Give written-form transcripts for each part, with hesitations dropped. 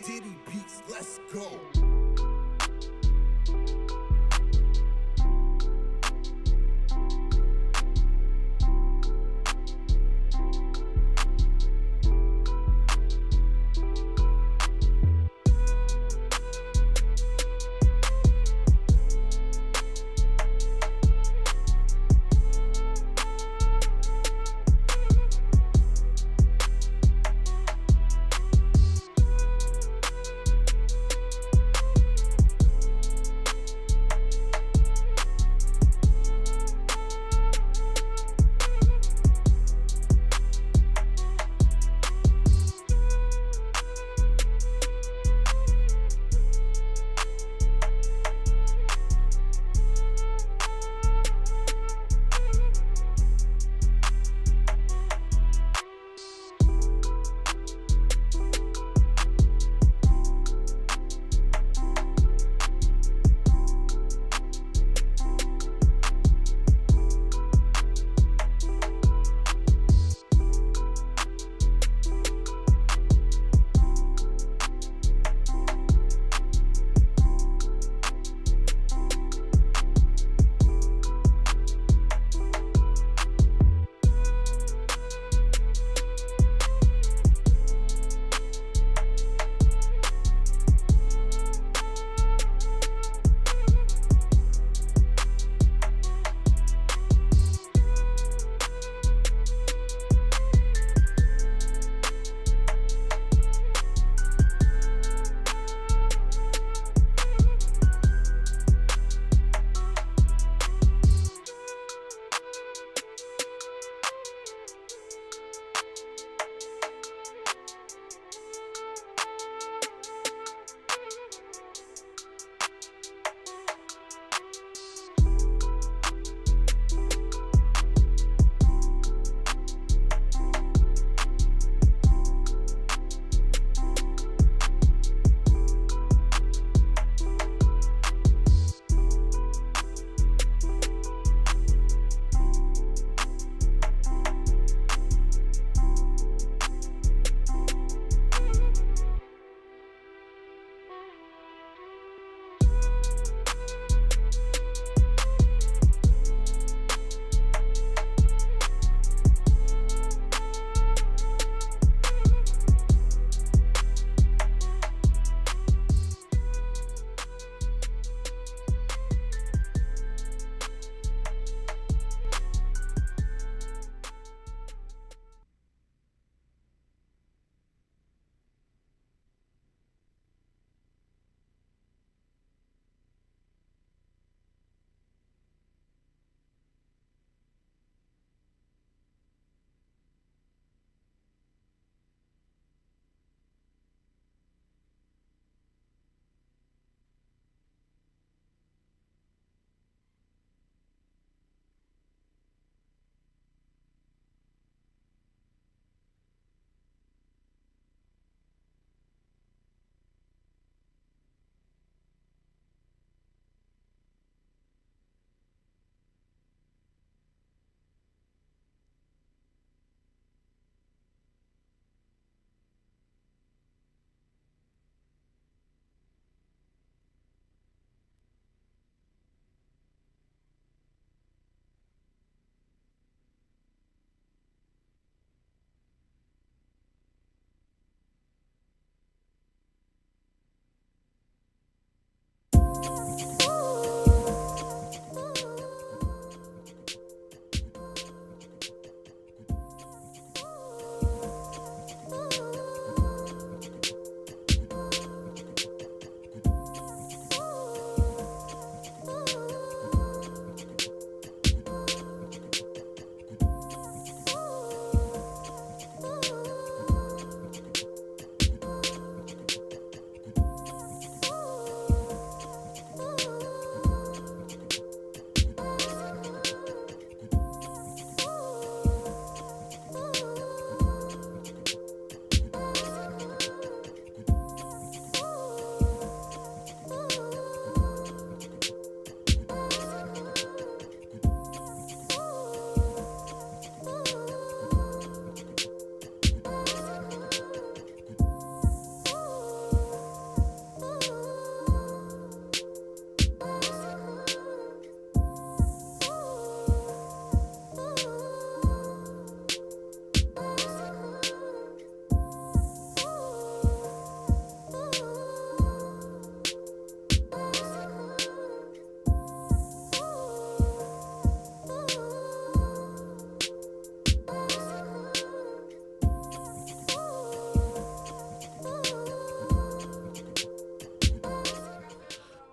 Diddy Beats, let's go.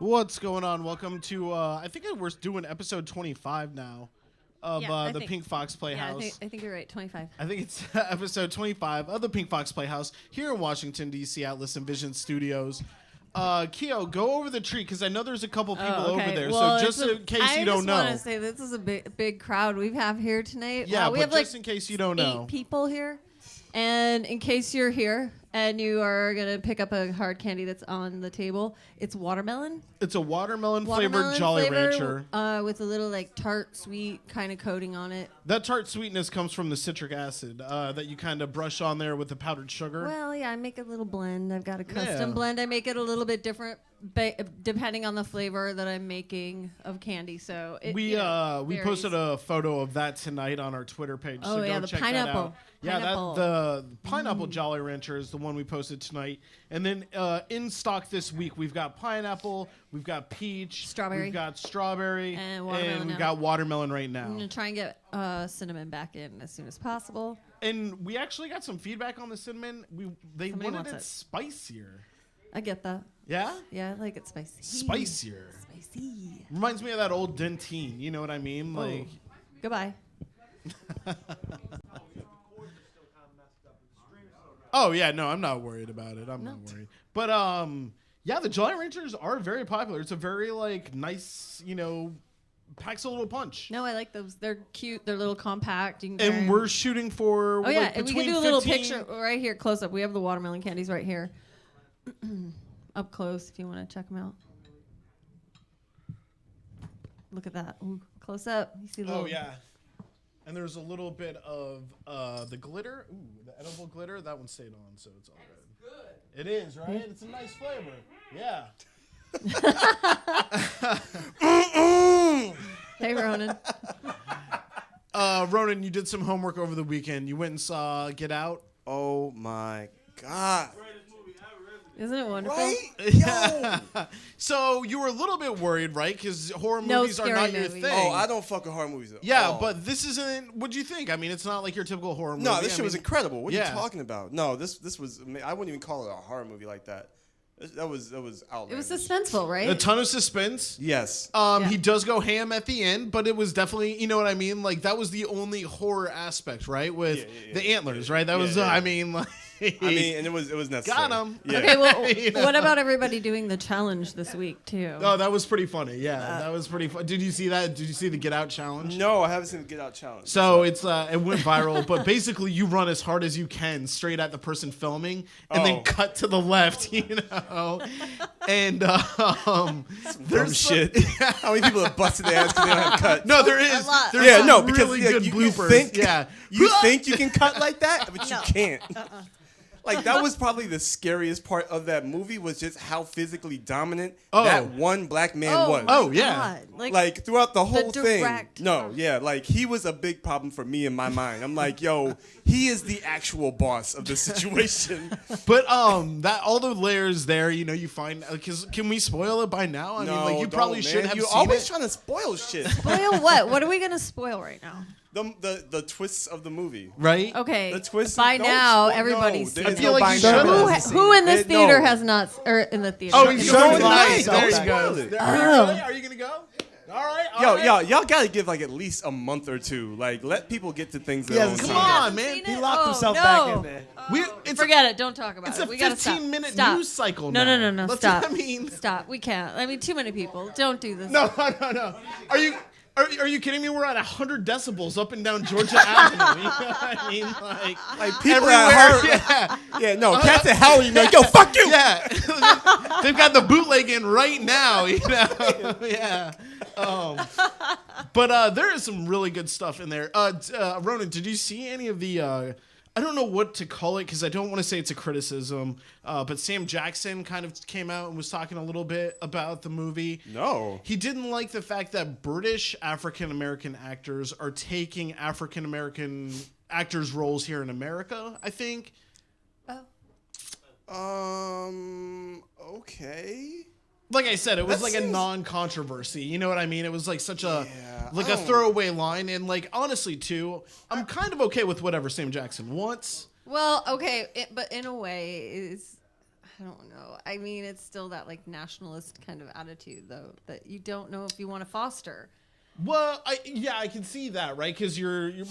What's going on? Welcome to, I think we're doing episode 25 now of the Pink Fox Playhouse. Yeah, I think you're right, 25. I think it's episode 25 of the Pink Fox Playhouse here in Washington, D.C. at Listen Vision Studios. Keo, go over the tree because I know there's a couple people over there. Well, so just in case you don't know. I just want to say this is a big crowd we have here tonight. Yeah, we but have just like in case you don't know. 8 people here. And in case you're here and you are going to pick up a hard candy that's on the table, it's watermelon. It's a watermelon flavored Jolly Rancher. With a little like tart sweet kind of coating on it. That tart sweetness comes from the citric acid that you kind of brush on there with the powdered sugar. Well, yeah, I make a little blend. I've got a custom blend. I make it a little bit different depending on the flavor that I'm making of candy. So we posted a photo of that tonight on our Twitter page. Oh, so yeah, go the check pineapple. That out. Yeah, the pineapple Jolly Rancher is the one we posted tonight. And then in stock this week, we've got pineapple, we've got peach, strawberry, we've got strawberry, and watermelon. We've got watermelon right now. I'm gonna try and get cinnamon back in as soon as possible. And we actually got some feedback on the cinnamon. They Somebody wanted it wants spicier. I get that. Yeah? Yeah, I like it spicy. Spicier. Spicy. Reminds me of that old Dentine. You know what I mean? Oh. Like. Goodbye. Oh yeah, no, I'm not worried about it. I'm not worried. But yeah, the Jolly Ranchers are very popular. It's a very like nice, packs a little punch. No, I like those. They're cute. They're a little compact. You can and we're shooting for. Oh yeah, and we can do a little 15... picture right here, close up. We have the watermelon candies right here, up close if you want to check them out. Look at that. Ooh, close up. You see the Oh yeah. And there's a little bit of the glitter. Ooh, the edible glitter. That one stayed on, so it's all good. It is, right? It's a nice flavor. Yeah. Hey, Ronan. Ronan, you did some homework over the weekend. You went and saw Get Out. Oh, my God. Isn't it wonderful? Right? Yo. So you were a little bit worried, right? Because horror movies are not your thing. Oh, I don't fuck with horror movies at Yeah, all. but this isn't. What'd you think? I mean, it's not like your typical horror movie. No, this shit was incredible. What are yeah. you talking about? No, this was. I wouldn't even call it a horror movie like that. That was outlandish. It was suspenseful, right? A ton of suspense. Yes. He does go ham at the end, but it was definitely, you know what I mean? Like that was the only horror aspect, right? With the antlers, right? That was, I mean, like. And it was necessary. Got him. Yeah. Okay, well, what about everybody doing the challenge this week too? Oh, that was pretty funny. Yeah, that was pretty fun. Did you see that? Did you see the Get Out challenge? No, I haven't seen the Get Out challenge. So it's it went viral, but basically you run as hard as you can straight at the person filming, and then cut to the left, And there's shit. How many people have busted their ass because they don't have cuts? No, there is. A lot. There's some because really good bloopers. You think you can cut like that, but you can't. Like that was probably the scariest part of that movie was just how physically dominant that one black man was. Oh yeah, like throughout the whole thing. Direct. No, yeah, like he was a big problem for me in my mind. I'm like, yo, he is the actual boss of the situation. But that all the layers there, you find. Because can we spoil it by now? I mean, like you probably should have. You're seen always it. trying to spoil shit. Spoil what? What are we gonna spoil right now? The twists of the movie. Right? Okay. The twists. By now, everybody's no, seen I feel like you it. should. Who in this theater has not, or in the theater? Oh, in he's the showing movie? tonight. There Don't you spoil go. it. Are you gonna go? All right. Y'all gotta give like at least a month or two. Like let people get to things. Their own Come time. on, man. He locked himself back in there. Forget it. Don't talk about It's it. a We gotta stop. 15-minute Stop. news cycle No, now. no. Stop. I mean, Stop. We can't. I mean, too many people. Don't do this. no. Are you kidding me? We're at 100 decibels up and down Georgia Avenue. You know what I mean? Like people everywhere. Yeah, no. Cats at Howard, yo, fuck you. Yeah. They've got the bootleg in right now. Yeah. But there is some really good stuff in there. Ronan, did you see any of the? I don't know what to call it because I don't want to say it's a criticism, but Sam Jackson kind of came out and was talking a little bit about the movie. No. He didn't like the fact that British African-American actors are taking African-American actors' roles here in America, I think. Okay. Like I said, it was That like a seems- non-controversy. You know what I mean? It was like such a Yeah, a throwaway line, and like honestly, too, I'm kind of okay with whatever Sam Jackson wants. Well, okay, but in a way, I don't know. I mean, it's still that like nationalist kind of attitude, though, that you don't know if you want to foster. Well, I can see that, right? Because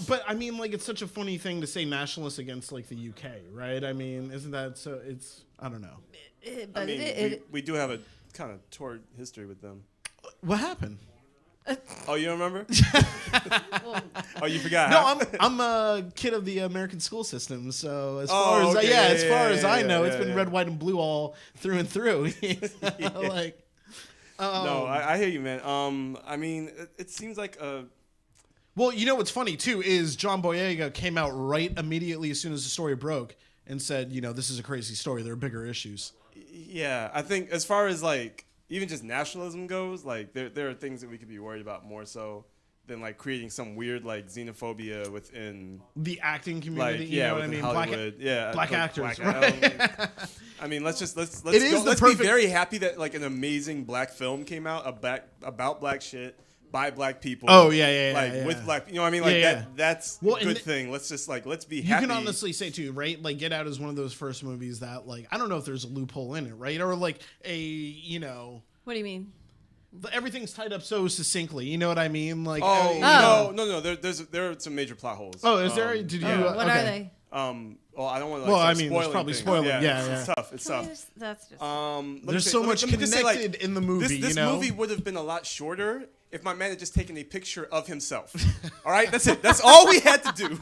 but I mean, like, it's such a funny thing to say nationalist against like the UK, right? I mean, isn't that so? It's I don't know. But I mean, we do have a kind of torrid history with them. What happened? Oh, you don't remember? Oh, you forgot? No, I'm a kid of the American school system, so as far as I know, it's been red, white, and blue all through and through. Like, no, I hear you, man. I mean, it seems like well, you know what's funny too is John Boyega came out right immediately as soon as the story broke and said, you know, this is a crazy story. There are bigger issues. Yeah, I think as far as like even just nationalism goes, like there are things that we could be worried about more so than like creating some weird like xenophobia within the acting community. Like, you know what I mean? Hollywood, black actors. Right? I I mean, let's Let's be very happy that like an amazing black film came out about black shit by black people. Oh yeah. Like with black, you know what I mean? Like that's a good thing. Let's be happy. You can honestly say too, right? Like Get Out is one of those first movies that like I don't know if there's a loophole in it, right? Or like What do you mean? Everything's tied up so succinctly. You know what I mean? Like no. There are some major plot holes. Oh, is there? Did you? What are they? Well, I don't want to. Well, I mean, there's probably spoiling. Yeah. It's tough. That's just. There's so much connected in the movie. This movie would have been a lot shorter if my man had just taken a picture of himself. All right, that's it. That's all we had to do.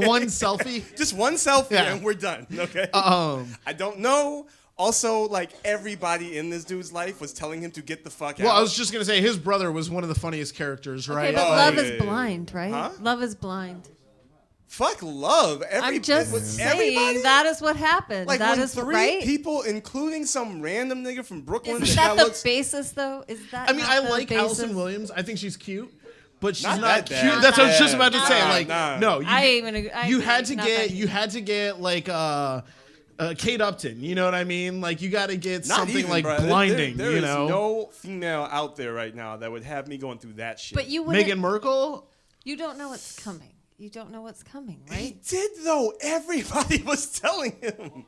One selfie. Just one selfie, and we're done. Okay. I don't know. Also, like everybody in this dude's life was telling him to get the fuck out. Well, I was just gonna say his brother was one of the funniest characters, right? Okay, but Love is Blind, right? Huh? Love is Blind. Fuck Love. I'm just saying that is what happened. Like that when is three right. people, including some random nigga from Brooklyn, Isn't that the basis, though? Is that? I mean, not I the like basis? Allison Williams. I think she's cute, but she's Not not that bad. cute. That's what I was just about to say. Nah, Like, nah. no, you had to get like Kate Upton. You know what I mean? Like, you got to get Not something even, like bro. blinding. There you is know, no female out there right now that would have me going through that shit. But you wouldn't. Meghan Markle. You don't know what's coming. You don't know what's coming, He right? did though. Everybody was telling him.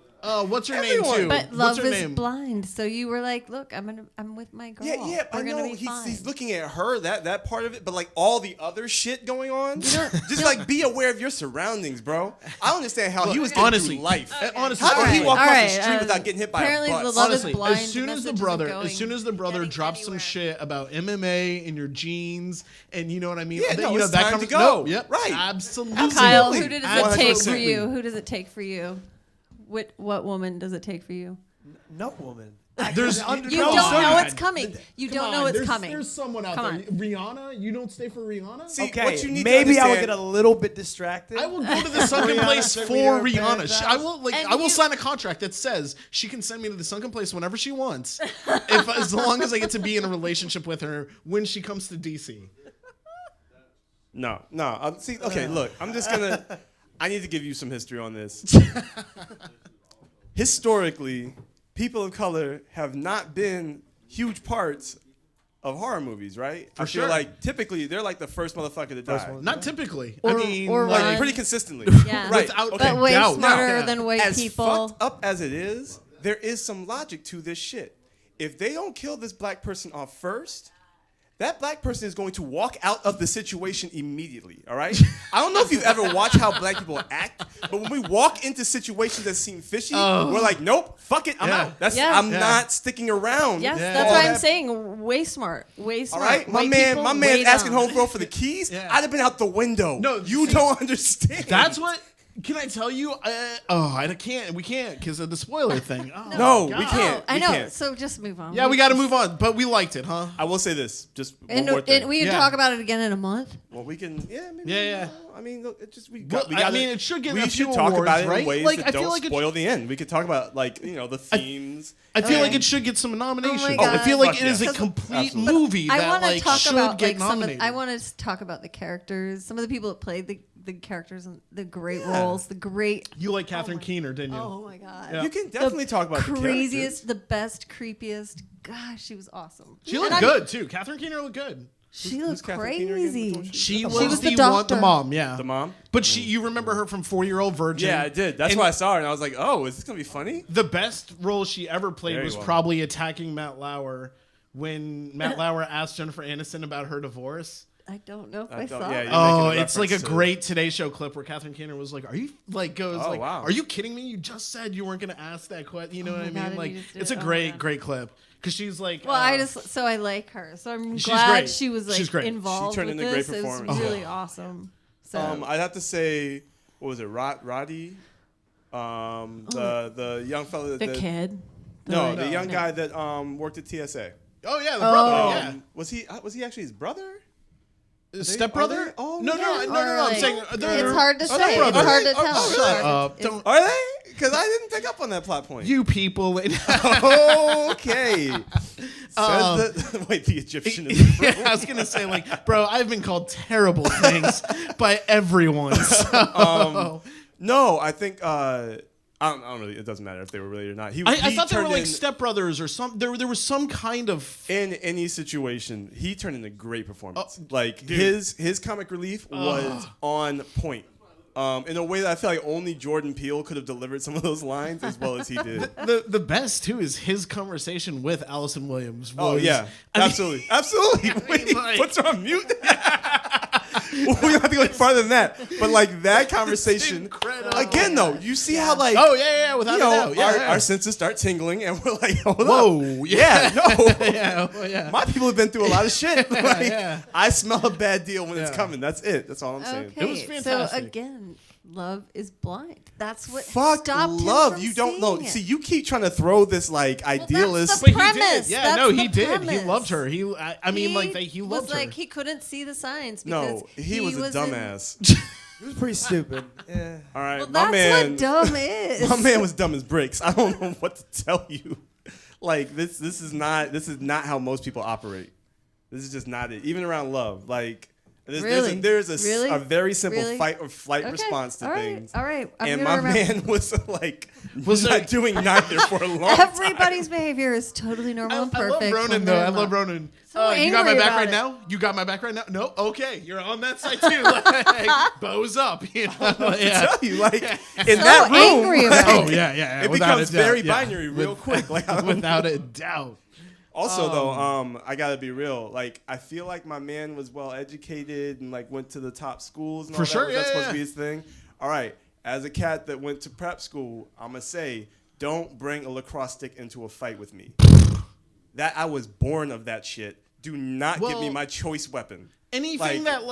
What's her Everyone. name too? But What's Love her is name? Blind. So you were like, look, I'm with my girl. Yeah, We're I gonna know be fine. he's looking at her, that part of it, but like all the other shit going on, just like be aware of your surroundings, bro. I don't understand how he was getting honestly, through life. Honestly, How did he walk All across right, the street without getting hit by a apparently bus? the Love is Honestly, Blind as soon as the message isn't brother getting drops some anywhere. shit about MMA in your jeans, and you know what I mean. Yeah, then, no, you know it's that time comes to go. No, yep, Right. absolutely. Kyle, who does it take 100%. for you? Who does it take for you? What woman does it take for you? No woman. There's You Come don't on. know it's coming. You Come don't know on, it's there's, coming. There's someone out Come there. on. Rihanna, you don't stay for Rihanna. See, Okay, what you need maybe to I will understand, get a little bit distracted. I will go to the sunken Rihanna place sent for me to her Rihanna. parents' I house. will And I will you- sign a contract that says she can send me to the sunken place whenever she wants, as long as I get to be in a relationship with her when she comes to DC. No. See, okay, look, I'm just gonna. I need to give you some history on this. Historically, people of color have not been huge parts of horror movies, right? I sure. feel like typically they're like the first motherfucker to die. Not typically. Or- I mean, or like, Like pretty consistently. Yeah. Right. Without okay. But way doubt. smarter Now, than white as people. fucked up as it is, there is some logic to this shit. If they don't kill this black person off first, that black person is going to walk out of the situation immediately, all right? I don't know if you've ever watched how black people act, but when we walk into situations that seem fishy, we're like, nope, fuck it, I'm Yeah. out. That's Yeah. I'm not sticking around. Yes, Yeah. that's for why all I'm that. saying way smart. Way All smart. right, my White man people, way asking dumb. homegirl for the keys. Yeah. I'd have been out the window. No, you see, don't understand. That's what. Can I tell you? I can't. We can't because of the spoiler thing. Oh, No, God. we can't. I We know. can't. So just move on. Yeah, we got to move on. But we liked it, huh? I will say this, just one And, more thing. and we can Yeah. talk about it again in a month. Well, we can, maybe. Yeah. I mean, look, it just we Well, got. We I gotta, mean, it should get we a few should talk awards, about it right? in ways Like, that I feel don't like it spoil the end. We could talk about like the themes. I feel like it should get some nominations. my I feel God. like it is a Fuck yeah. complete Absolutely. movie I that want to like talk should about get like some of. nominated. I want to talk about the characters. Some of the people that played the characters and the great roles. The great. You like Catherine Keener, didn't you? Oh my god. Yeah. You can definitely talk about craziest, the best, creepiest. Gosh, she was awesome. She looked And good too. Catherine Keener looked good. She Who's looked Catherine Keener again? crazy. Which one She was was the the doctor. mom, yeah. The mom? But you remember her from 4-Year-Old Virgin. Yeah, I did. That's And why I saw her, and I was like, oh, is this going to be funny? The best role she ever played Very was well. probably attacking Matt Lauer when Matt Lauer asked Jennifer Aniston about her divorce. I don't know if I I don't- saw yeah, it. you're Oh, making a it's like a reference to- great Today Show clip where Catherine Keener was like, "Are you like goes Oh, like, wow. are you kidding me? You just said you weren't going to ask that question. You know Oh what my I God, mean? and Like you just did it's a it. Oh, great yeah. great clip because she's like, Well, I like her, so I'm She's glad great. she was She's like great. involved She turned with in a great this. It was performance. really awesome. So I'd have to say, what was it, Roddy? The young fella. the kid. No, The- the young guy that broked at TSA. oh yeah, the brother, Oh. yeah. Was he actually his brother? Stepbrother? are they? Oh, no, my no, God. no. I'm Like, saying it's hard to oh, say. they're It's brothers. hard to Oh, tell. shut It's hard to- up. it's- Don't- Are they? Because I didn't pick up on that plot point. You people. Okay. Wait, the Egyptian is the Yeah, I was gonna say, like, bro, I've been called terrible things by everyone. So. No, I think I don't know. It doesn't matter if they were related or not. I he thought they were turned like in- stepbrothers or some. There was some kind of. in any situation, he turned in a great performance. Oh, Like dude. his comic relief was on point. In a way that I feel like only Jordan Peele could have delivered some of those lines as well as he did. The best too is his conversation with Allison Williams. Oh was- yeah, I mean, absolutely, absolutely. Wait, like- puts her on mute. We don't have to go any farther than that. But like that conversation incredible. again, though, you see how like Oh yeah, without you know a doubt. Yeah, our, yeah. our senses start tingling and we're like, hold Whoa, up. yeah. no. yeah, oh, yeah. My people have been through a lot of shit. Like, yeah. I smell a bad deal when it's Yeah. coming. That's it. That's all I'm saying. Okay, It was so fantastic. again, love is blind. That's what Fuck stopped him love. from You don't know. seeing it. See, you keep trying to throw this like Well, idealist. that's But he premise. did. Yeah, That's no, the he did. He premise. loved her. I mean, like he was loved her. like he couldn't see the signs because No, he was a in- dumbass. It was pretty stupid. Yeah. All right, Well, my that's man. what dumb is. My man was dumb as bricks. I don't know what to tell you. Like this is not how most people operate. This is just not it. Even around love, like Really? there's a Really? very simple Really? fight or flight Okay, response to all right, things. All right, I'm And gonna my remember. man was like Was not there- doing neither for a long time. Everybody's behavior is totally normal and I love perfect. Ronan when though. they're I in love love. Ronan. So You got my angry back about right it. now? You got my back right now? No? Okay. You're on that side too. Like, bows up. You know? I Yeah. tell you, like in So that room, angry about Oh, it. yeah. it without becomes a doubt, very yeah. binary real quick. Like I don't Without a doubt. Also, though, I gotta be real. Like, I feel like my man was well educated and like went to the top schools. And all For that. sure, Was that yeah, supposed yeah. to be his thing? All right. As a cat that went to prep school, I'm gonna say, don't bring a lacrosse stick into a fight with me. That I was born of that shit. Do not give me Well, my choice weapon. Anything that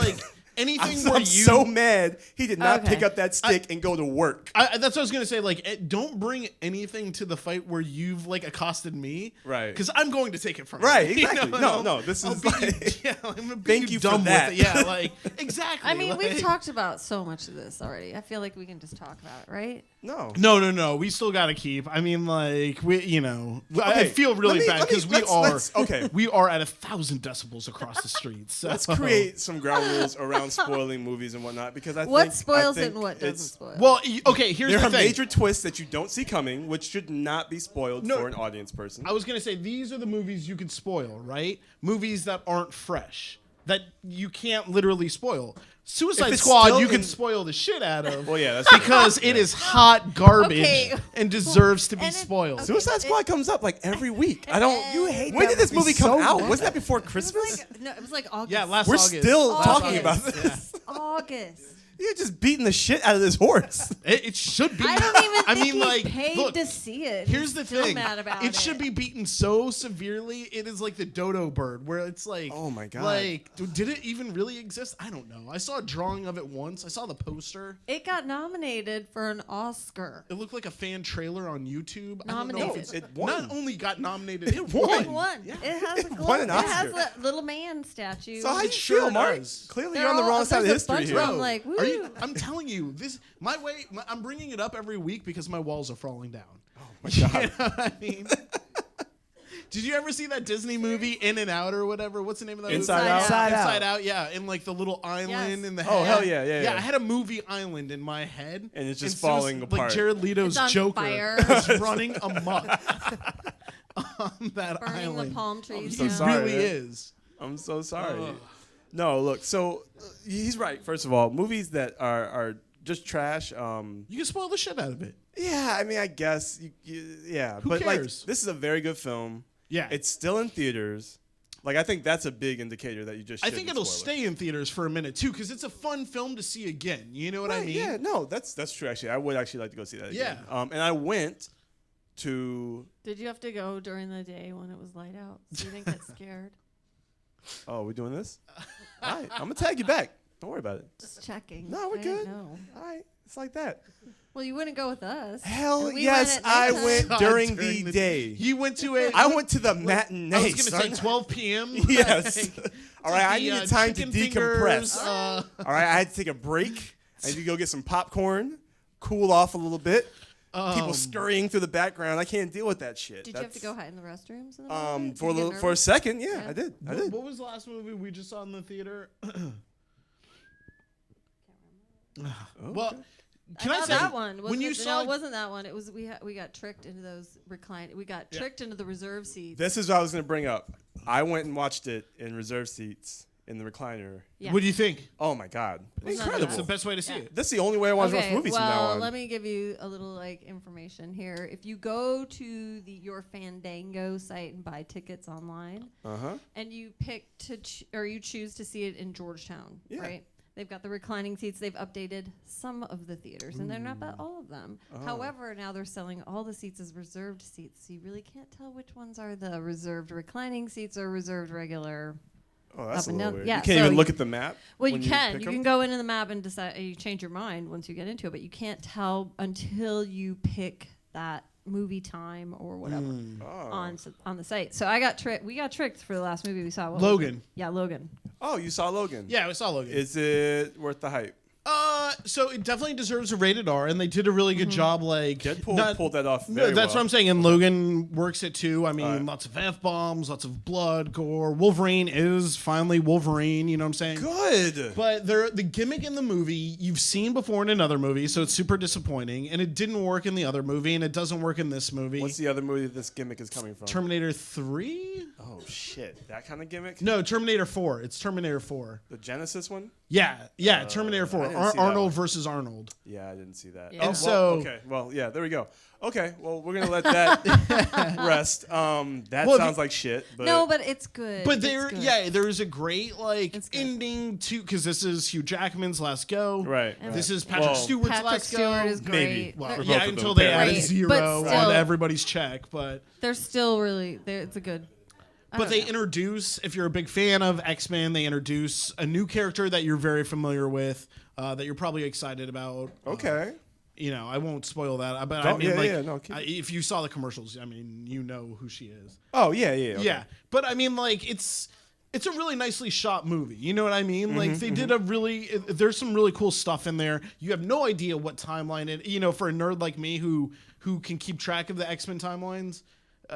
anything I'm where you so mad he did not Okay. pick up that stick and go to work. that's what I was gonna say. Like, don't bring anything to the fight where you've like accosted me, Right. Because I'm going to take it from Right, you. You exactly. know? No, this I'll is beat you- like- yeah, I'm gonna beat Thank you for dumb that. with it. Yeah, like exactly. I mean, we've like- talked about so much of this already. I feel like we can just talk about it, right? No. No. We still got to keep. I mean, like I Okay, feel really let me- bad let me- because let's- okay. we are at 1,000 decibels across the streets. So. Let's create some ground rules around spoiling movies and whatnot because I What think spoils I it think and what doesn't it's- spoil? Well, okay. Here's There the are thing. major twists that you don't see coming, which should not be spoiled No. for an audience person. I was gonna say these are the movies you could spoil, right? Movies that aren't fresh, that you can't literally spoil. Suicide If it's Squad, still you can in- spoil the shit out of. Well, yeah, that's true. because it is hot garbage Okay. and deserves to be And it- spoiled. okay. Suicide Squad comes up like every week. I don't. You hate When that did this movie come so out? much. Wasn't that before It was Christmas? like it was like August. Yeah, last We're August. still Last talking August. about this. August. You're just beating the shit out of this horse. It should be. I don't even I think mean, he like, paid look, to see it. Here's He's the still thing. mad about It should be beaten so severely. It is like the dodo bird, where it's like, Oh my God. Like, did it even really exist? I don't know. I saw a drawing of it once. I saw the poster. It got nominated for an Oscar. It looked like a fan trailer on YouTube. I don't know Nominated. if it's- It won. Not only got nominated, it won. It won. Yeah. It has a It globe. won an It has Oscar. a little man statue. So how you It sure feel, Mark? does. Clearly, They're you're on the all- wrong side of there's a history bunch here. of them, like, Are you, woo. I'm telling you, this I'm bringing it up every week because my walls are falling down. Oh my God. You know what I mean? Did you ever see that Disney movie In and Out or whatever? What's the name of that Inside movie? Out? Inside Out. Inside Out, yeah, in like the little island Yes. in the Oh, head. hell yeah, yeah, yeah. I had a movie island in my head, And it's just so it was falling like apart. Jared Leto's It's on Joker fire. is running amok on that Burning island. the palm trees. so He down. sorry, really man. is. I'm so sorry. No, look. So he's right. First of all, movies that are just trash. You can spoil the shit out of it. Yeah, I mean, I guess. Yeah, Who but cares? like, this is a very good film. Yeah. It's still in theaters. Like, I think that's a big indicator that you just. I think it'll spoil it. stay in theaters for a minute too, because it's a fun film to see again. You know what I Right, mean? Yeah, no, that's true. Actually, I would actually like to go see that again. Yeah. And I went to. Did you have to go during the day when it was light out so you didn't get scared? Oh, we doing this? All right, I'm gonna tag you back. Don't worry about it. Just checking. No, we're I didn't good. know. All right, it's like that. Well, you wouldn't go with us. Hell And we yes, went at I nighttime. went God, during the day. You went to a. I went to the matinee. I was gonna say son. 12 p.m. Yes. All right, I The, needed time to chicken decompress. fingers, All right, I had to take a break. I had to go get some popcorn, cool off a little bit. People scurrying through the background. I can't deal with that shit. Did you have to go hide in the restrooms? In the movie? Did For a you get little, for a nervous? second, yeah, Yeah. I did. I What, did. what was the last movie we just saw in the theater? Well, can I I saw say that one? when you No, saw it wasn't that one. It was we got tricked into those recline. We got tricked into the reserve seats. This is what I was gonna bring up. I went and watched it in reserve seats in the recliner. Yeah. what do you think? Oh my god, Wasn't that incredible! It's the best way to see it. That's the only way I want to watch movies from now well, on. let me give you a little like information here. If you go to your Fandango site and buy tickets online, and you pick to or you choose to see it in Georgetown, Yeah. right? They've got the reclining seats. They've updated some of the theaters, and they're not about all of them. Oh. However, now they're selling all the seats as reserved seats, so you really can't tell which ones are the reserved reclining seats or reserved regular. Oh, that's up a and little down. weird. Yeah, You can't so even look you- at the map. Well, when you can. pick You 'em? can go into the map and decide. You change your mind once you get into it, but you can't tell until you pick that movie time or whatever on the site. So I got tricked. We got tricked for the last movie we saw. What was Logan. it? Yeah, Logan. Oh, you saw Logan. Yeah, I saw Logan. Is it worth the hype? So it definitely deserves a rated R, and they did a really good job. Like Deadpool pulled that off No, very that's well. what I'm saying, and Logan works it too. I mean, Right. lots of f-bombs, lots of blood, gore. Wolverine is finally Wolverine. You know what I'm saying? Good. But the gimmick in the movie you've seen before in another movie, so it's super disappointing, and it didn't work in the other movie, and it doesn't work in this movie. What's the other movie that this gimmick is coming from? Terminator 3? Oh shit, that kind of gimmick? No, Terminator 4. It's Terminator 4. The Genesis one? Yeah, Terminator 4. I didn't see that Arnold one. versus Arnold. Yeah, I didn't see that. Yeah. And so- okay, well, yeah, there we go. Okay, well, we're gonna let that rest. That Well, sounds like shit. But No, but it's good. But It's good. there is a great like It's good. ending to because this is Hugh Jackman's last go. right. And This right. is Patrick Well, Stewart's Patrick last Stewart go. is great. Maybe. Well, They're- For yeah, both of until them. they add a Right. zero But on still- everybody's check. But They're still really. It's a good. I but don't they know. introduce, if you're a big fan of X-Men, they introduce a new character that you're very familiar with, that you're probably excited about. Okay. I won't spoil that. But I Don't- mean, yeah, like, yeah, no, keep- if you saw the commercials, I mean, you know who she is. Oh yeah, yeah. Okay. Yeah, but I mean, like, it's a really nicely shot movie. You know what I mean? Mm-hmm, Like, they did a really. There's some really cool stuff in there. You have no idea what timeline it. For a nerd like me who can keep track of the X-Men timelines,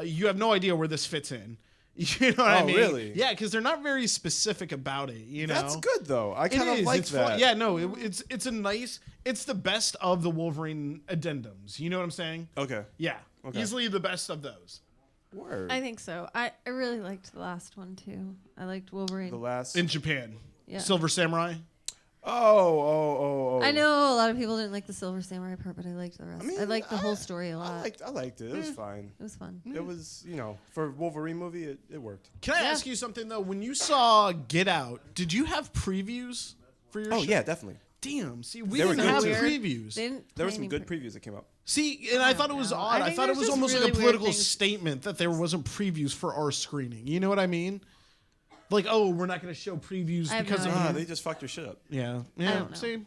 you have no idea where this fits in. You know what I Oh, mean? really? Yeah, because they're not very specific about it. You know, That's good though. I It kind of is. like It's that. fun. Yeah, no, it's a nice. It's the best of the Wolverine addendums. You know what I'm saying? Okay. Yeah, Okay. easily the best of those. Word. I think so. I really liked the last one too. I liked Wolverine. The last. In Japan, Yeah. Silver Samurai. Oh. I know a lot of people didn't like the Silver Samurai part, but I liked the rest. I, mean, liked the whole story a lot. I liked it. It was fine. It was fun. It was, for a Wolverine movie, it worked. Can I Yeah. ask you something though? When you saw Get Out, did you have previews for your? Oh show? yeah, definitely. Damn. See, we They were didn't good have too. previews. They didn't There were play some any good pre- previews that came out. See, and I thought it was know. odd. I I think thought it there's was just almost like really a weird political things- statement that there wasn't previews for our screening. You know what I mean? Like, oh, we're not going to show previews I have because no of idea. They just fucked your shit up. yeah. I don't know. See,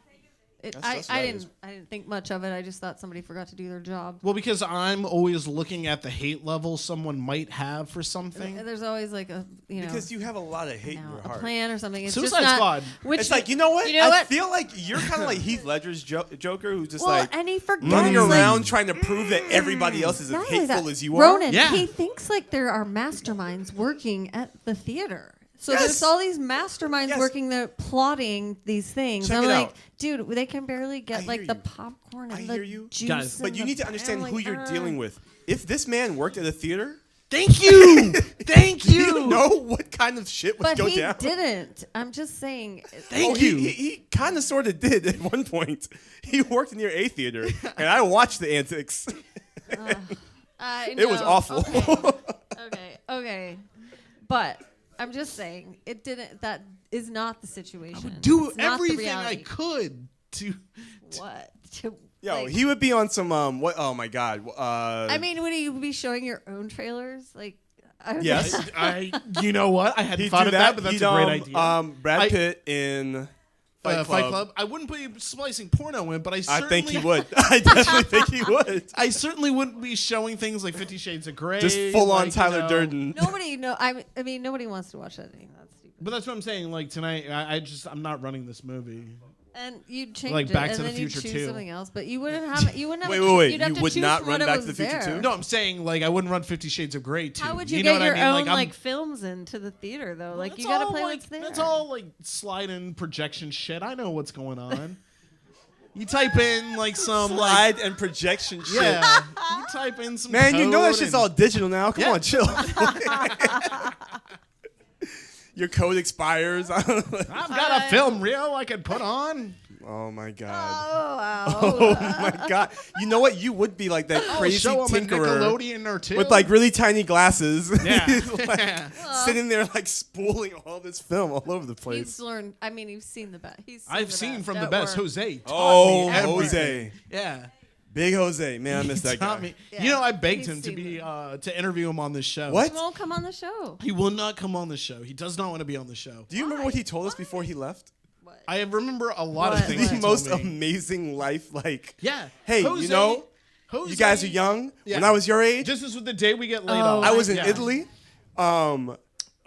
That's what I it is. didn't think much of it. I just thought somebody forgot to do their job. well, because I'm always looking at the hate level someone might have for something. There's always like a Because you have a lot of hate in know, your a heart. plan or something. It's Suicide just not, Squad. Which It's like, you know what? You know I what? feel like you're kind of like Heath Ledger's Joker, who's just Well, like and he forgets running like, around trying to prove that everybody else is as not only hateful that, as you are. Ronan, Yeah. he thinks like there are masterminds working at the theater. So Yes. there's all these masterminds Yes. working there plotting these things. Check I'm it like, out. dude, they can barely I get hear like the you. popcorn and I the hear you. juice. Guys, and But you the- need to understand I'm who like, you're dealing with. If this man worked at a theater, Thank you. Thank Do you. you know what kind of shit would But go he down? didn't. I'm just saying. Thank you. He kind of sort of did at one point. He worked near a theater, and I watched the antics. It was awful. Okay. But I'm just saying, it didn't. That is not the situation. Do It's not the everything I reality. could to. What? Yo, Like, he would be on some what? Oh my god. I mean, would he be showing your own trailers? Like, I don't Yes. know. You know what? I hadn't he'd thought do of that, but that's He'd, a great idea. Brad I- Pitt in Fight Fight Club. I wouldn't put you splicing porno in, but I I certainly think he would. I definitely think he would. I certainly wouldn't be showing things like 50 Shades of Grey. Just full on like, Tyler you know. Durden. Nobody know. I mean, nobody wants to watch that thing. That's stupid. But that's what I'm saying. Like tonight, I'm not running this movie. And you'd change Like it, Back and to the then you'd Future choose 2. something else. But you wouldn't have. You wouldn't have. Wait. You'd have You to would choose not from run what Back was to the Future there. 2? No, I'm saying like I wouldn't run 50 Shades of Grey too. How would you, know get what your I mean? own Like, like films into the theater though? Like that's you gotta all, play like, what's there. That's all like slide in projection shit. I know what's going on. You type in like some like Slide and projection shit. yeah. You type in some. Man, you know that code shit's and- all digital now. Come Yeah. on, chill. Your code expires. I've got a film reel I could put on. Oh my god. Oh wow. Oh my god. You know what? You would be like that I'll crazy show 'em a tinkerer Nickelodeon or two. with like really tiny glasses. Yeah. He's, like, sitting there like spooling all this film all over the He's place. learned. I mean, you've seen the best. I've seen from the best. Jose. Taught Oh, me everything. Jose. Yeah. Big Jose. Man, I miss that Taught guy. me. Yeah. You know, I begged He's him to seen be them. to interview him on this show. What? He won't come on the show. He will not come on the show. He does not want to be on the show. Do you remember what he told us before he left? What? I remember a lot of What? things. The he most told me. amazing life. Like, Yeah. hey, Jose, you know, Jose, you guys are young. Yeah. When I was your age, This is the day we get laid Oh, off. I was in Yeah. Italy.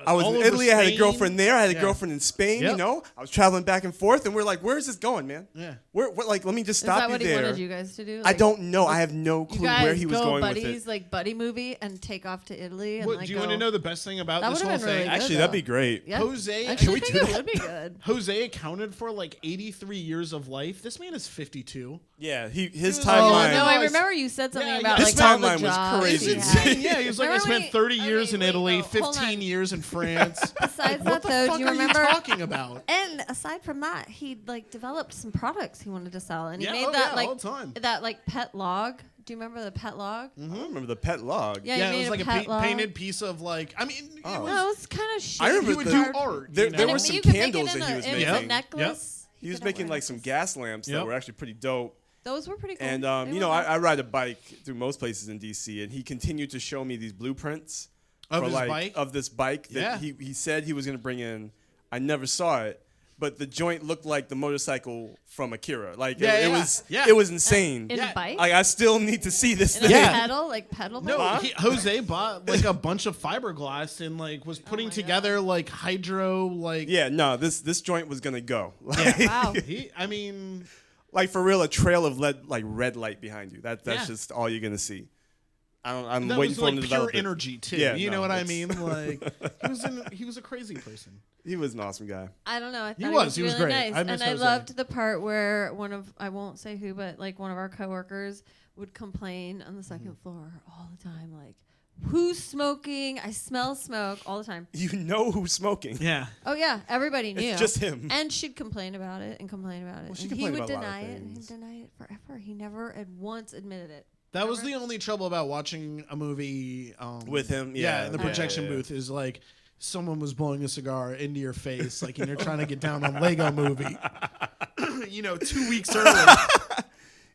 I was All in over Italy. I had a Spain. girlfriend there. I had a Yeah. girlfriend in Spain. You Yep. know, I was traveling back and forth, and we're like, "Where is this going, man? Yeah. Where like, let me just Is stop that you what he there." wanted you guys to do? I don't know. I have no You clue guys where he was go going buddies, with it. like buddy movie, and take off to Italy. And What, like do you go, want to know the best thing about That this would've whole been really thing? good. Actually, though. that'd be great. Yeah. Jose- Actually, Can we I think do it that? would be good. Jose accounted for like 83 years of life. This man is 52. Yeah, his was- Oh timeline. no, I I was- remember you said something Yeah, about yeah. like His all the timeline was jobs crazy. he It's had. insane. Yeah, he was like, I Remember spent when 30 he- years okay, in wait, Italy, no, hold 15 on. years in France. Besides What that, the though, fuck do you are remember? you talking about? And aside from that, he like developed some products he wanted to sell, and he Yeah, made oh, that yeah, like all the time. that like pet log. Do you remember the pet log? I don't remember the pet log. Yeah, Yeah, he it made was like a pet log. painted piece of like. I mean, it Oh. was, No, it was kind of shit. I remember he would the- do art. there- you know? there And was I some mean, you could make candles it in that he a- was it was making. a necklace. He was could making wear like some necklaces. gas lamps that Yep. were actually pretty dope. Those were pretty cool. And They you know, were I ride a bike through most places in DC, and he continued to show me these blueprints Of for his like bike? of this bike Yeah. that he said he was going to bring in. I never saw it, but the joint looked like the motorcycle from Akira. Like Yeah, it yeah, was yeah. it was insane. in Yeah. a bike. Like I still need to see this in a thing. Yeah. pedal, like pedal. No, bike? Jose bought like a bunch of fiberglass and like was putting my together like hydro like. Yeah, no, this joint was gonna go. Yeah. Wow. I mean, Like for real, a trail of red light behind you. That's Yeah. just all you're gonna see. I'm that waiting was for him like to pure develop it. energy too. Yeah, you no, know what I it's- mean? Like he was a crazy person. He was an awesome guy. I don't know. I thought He was really great. nice. I miss and I Jose. loved the part where I won't say who, but like one of our coworkers would complain on the second floor all the time, like, "Who's smoking? I smell smoke all the time." You know who's smoking. Yeah. Oh yeah, everybody knew. It's just him. And she'd complain about it and complain about it. Well, she and he complained would about a lot of deny it and he'd things. deny it forever. He never at once admitted it. That was the only trouble about watching a movie With him, Yeah, yeah, in the yeah, projection yeah. booth is like someone was blowing a cigar into your face, like, and you're trying to get down on Lego Movie. 2 weeks early.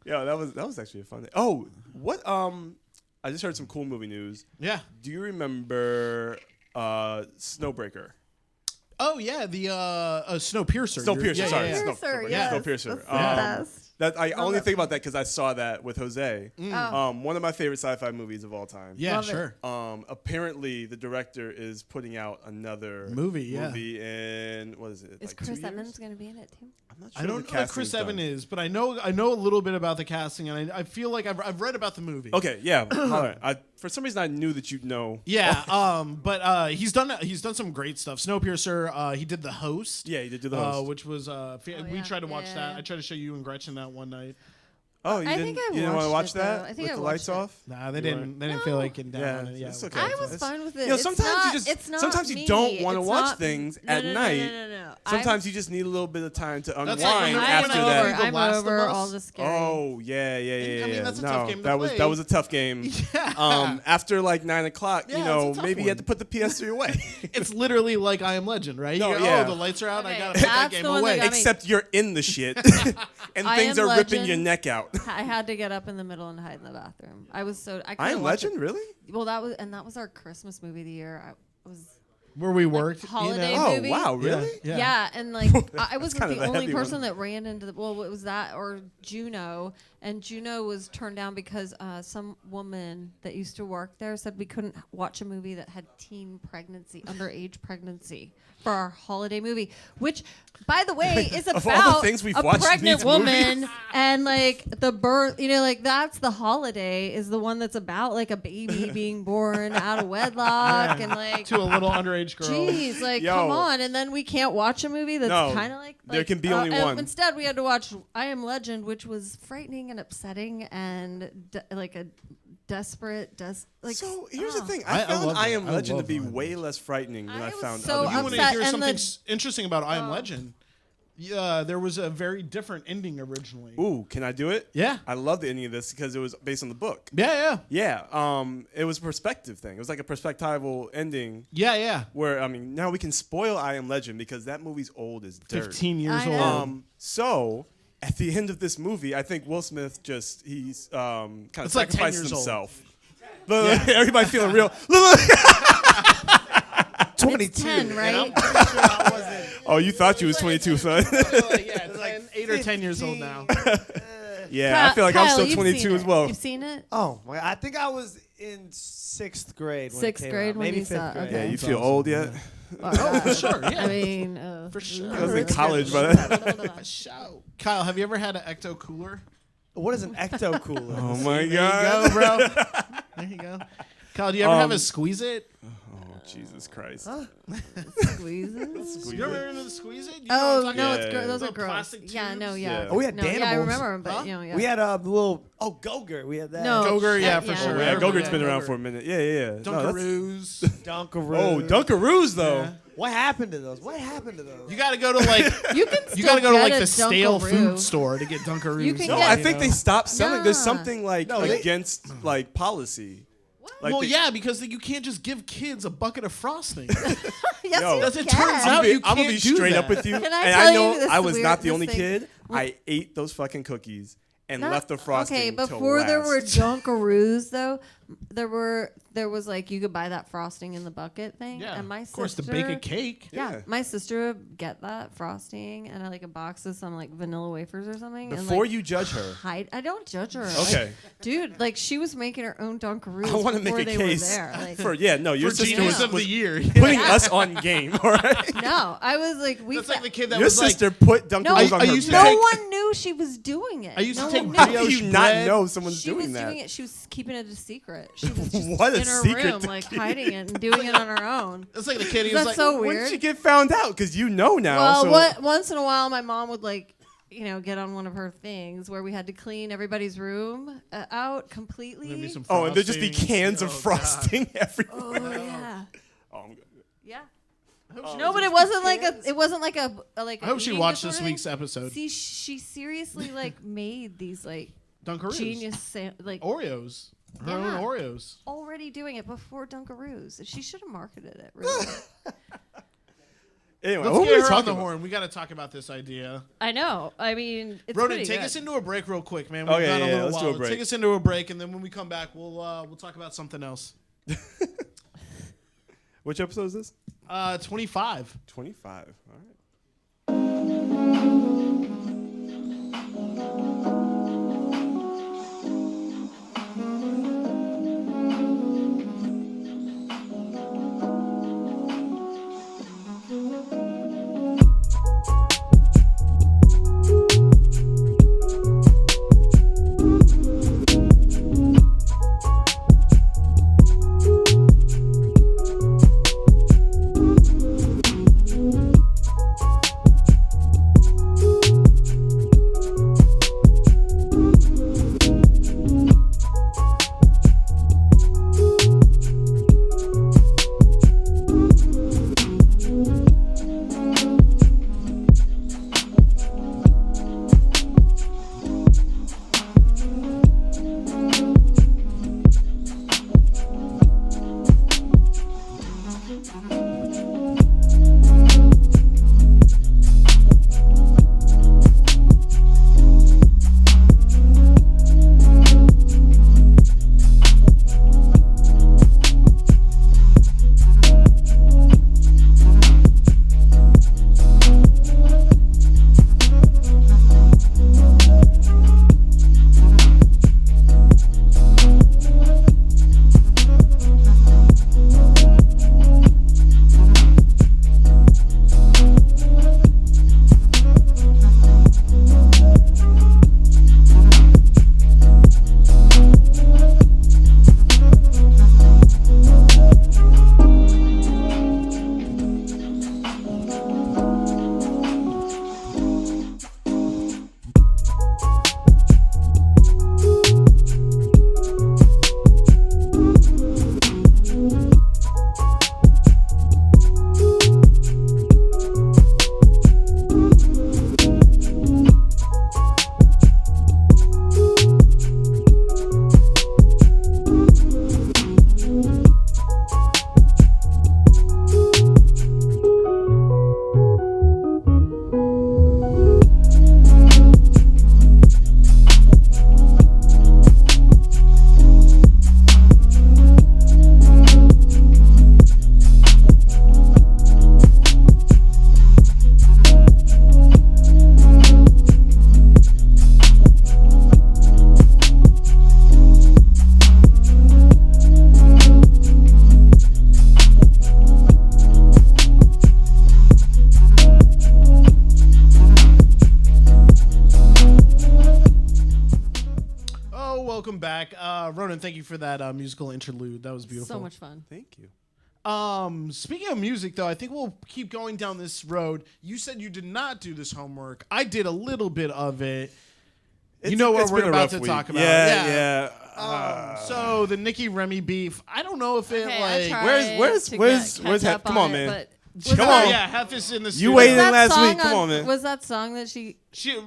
Yeah, that was actually a fun day. Oh, what? I just heard some cool movie news. Yeah. Do you remember Snowbreaker? Oh yeah, the Snowpiercer. Snowpiercer, Yeah, sorry, yeah, yeah. Snowpiercer, yes. Snowpiercer. That's the best. That I only it. think about that because I saw that with Jose. Oh. One of my favorite sci-fi movies of all time. Yeah, Love it. sure. Apparently, the director is putting out another Movie, yeah. movie in what is it? Is like Chris 2 years? Evans going to be in it too? I'm not sure I don't the know who casting's Chris done. Evans is, but I know a little bit about the casting, and I feel like I've read about the movie. Okay, yeah. Holler. For some reason, I knew that you'd know. Yeah, but he's done some great stuff. Snowpiercer, he did The Host. Yeah, he did do the host. Which was we yeah. tried to watch Yeah, that. yeah. I tried to show you and Gretchen that one night. Oh, you I didn't, think I you didn't want to watch watched it, that though. I think with I the lights watched it. off? Nah, they didn't. They didn't feel like getting down Yeah, on it. Yeah, it's okay. I was It's- fine with it. You know, It's sometimes not, you just it's not sometimes you me. don't want to It's watch not- things no, at no, night. No. Sometimes you just need a little bit of time to That's unwind like after when I'm I over. The that. I'm Last of over Us? all the scary. Oh yeah. I mean, that's a no, tough game to that was play. that was a tough game. Yeah. After like 9 o'clock, Yeah, you it's know, a tough maybe you had one. to put the PS3 away. It's literally like I Am Legend, right? No, You go, yeah. Oh, the lights are out. I Okay, gotta put that that's game the one that away. got me. Except you're in the shit, and I things Am are ripping Legend. your neck out. I had to get up in the middle and hide in the bathroom. I was so I I couldn't Am watch Legend, really? It. Well, that was our Christmas movie of the year. I was Where we worked. holiday you know? Oh movie? wow, really? yeah, and like I was kind the of a only heavy person one. that ran into the. Well, it was that or Juno, and Juno was turned down because some woman that used to work there said we couldn't watch a movie that had teen pregnancy, underage pregnancy for our holiday movie, which, by the way, is Of about all the things we've a watched in pregnant these woman movies. and like the birth. You know, like that's the holiday is the one that's about like a baby being born out of wedlock and like. To a little underage girl. Jeez, like Yo. come on, and then we can't watch a movie that's No, kind of like there can be only and one. Instead, we had to watch I Am Legend, which was frightening and upsetting and like a desperate, So here's the thing. I I found love I that. Am I Legend to love be I Am way less frightening than I I was found so other You want movies. to upset, hear and something the- interesting about I Am Oh. Legend? Yeah, there was a very different ending originally. Ooh, can I do it? Yeah. I love the ending of this because it was based on the book. Yeah. Yeah, it was a perspective thing. It was like a perspectival ending Yeah. where, I mean, now we can spoil I Am Legend because that movie's old as dirt. 15 years I old. know. So at the end of this movie, I think Will Smith he's kind of It's like 10 sacrificed years old. himself. Look, everybody feeling real. Look. it's 10, right? Oh, you thought you was 22, son. It's like 8 or 10 years old now. Yeah, I feel like I'm Kyle, still you've 22 seen as it. well. You've seen it? Oh, my, I think I was in 6th grade. When it Sixth came grade out. when Maybe you 5th saw it, grade. okay. Yeah, you feel old yet? Oh, for sure. Yeah. I mean, For sure. I was in Let's college, get- but Show. Kyle, have you ever had an ecto cooler? What is an ecto cooler? oh my There you god, go, bro. There you go. Kyle, do you ever have a squeeze it? Oh Jesus Christ! Squeezes? You ever remember the squeeze it? You know Oh what I'm no, talking it's Yeah. gross. Those The are gross. plastic Yeah, no, tubes? yeah. Yeah. Oh, we had no, yeah, I Danimals. remember 'em, but Huh? you know, yeah. We had a little Go-Gurt. We had that. No. Go-Gurt, yeah, Yeah, for yeah. sure. Oh, yeah, Yeah. Go-Gurt's been Yeah. around for a minute. Yeah. No, that's- Dunkaroos. Dunkaroo. Oh, Dunkaroos though. Yeah. What happened to those? What happened to those? You got to go to like You can you got to still go to get like a the stale Dunkaroo. food store to get Dunkaroos. You can No, get- I think they stopped selling. There's Nah. something like No, they- against like policy. Like Well, they- yeah, because you can't just give kids a bucket of frosting. Yes, Yo. you As it can. turns out, you I'm gonna be can't do straight that. up with you. Can I and tell I know you this I was not the weirdest only thing? kid. I ate those fucking cookies and Not- left the frosting. Okay, till before there were last. Dunkaroos though, there was like you could buy that frosting in the bucket thing. Yeah, and my of course, to sister, bake a cake. Yeah, Yeah. my sister would get that frosting and like a box of some like vanilla wafers or something. and, Before like, you judge her, hide. I don't judge her. Okay. Like, dude, like she was making her own Dunkaroos. I want to before make a they were case there. Like, for your For sister genius was, of the year. putting us on game. All right, no, I was like, we. That's like the kid that your was like, sister put Dunkaroos No, on I her used to no back. take- one knew she was doing it. I used to no take one How knew. do brioche you not bread. know someone's She doing was that? doing it. She was keeping it a secret. She was just What a in her secret room, to like keep. hiding it and doing it on her own. It's like the kid. He was That's like, so When weird. did she get found out? Because you know now. Well, so what once in a while, my mom would like, get on one of her things where we had to clean everybody's room out completely. Maybe some Oh, and there'd just be frosting. cans of Oh, God. frosting everywhere. Oh yeah, Oh, I'm good. yeah. she No, but it wasn't like a. It wasn't like a like. I hope she eating watched this disorder. week's episode. See, she seriously like made these like Dunkaroos. genius like Oreos. Her own Yeah. Oreos. already doing it before Dunkaroos. She should have marketed it. Really. Anyway, Let's who get are we her on talking the about? horn. We got to talk about this idea. I know. I mean, it's Ronan, pretty take good. us into a break real quick, man. Oh, We've yeah, gone yeah, a little let's do a while. break. Take us into a break, and then when we come back, we'll talk about something else. Which episode is this? 25. 25. All right. welcome back. Ronan, thank you for that musical interlude. That was beautiful. So much fun. Thank you. Speaking of music, though, I think we'll keep going down this road. You said you did not do this homework. I did a little bit of it. You know what It's we're been a about rough to week. talk about. Yeah. So the Nicki Remy beef. I don't know if it Okay, I like. tried where's- to where's- catch where's Hef? up Come on, man. but was Come that- on. Yeah, Hef is in the You studio. waited that last song week. Come on, man. Was that song that she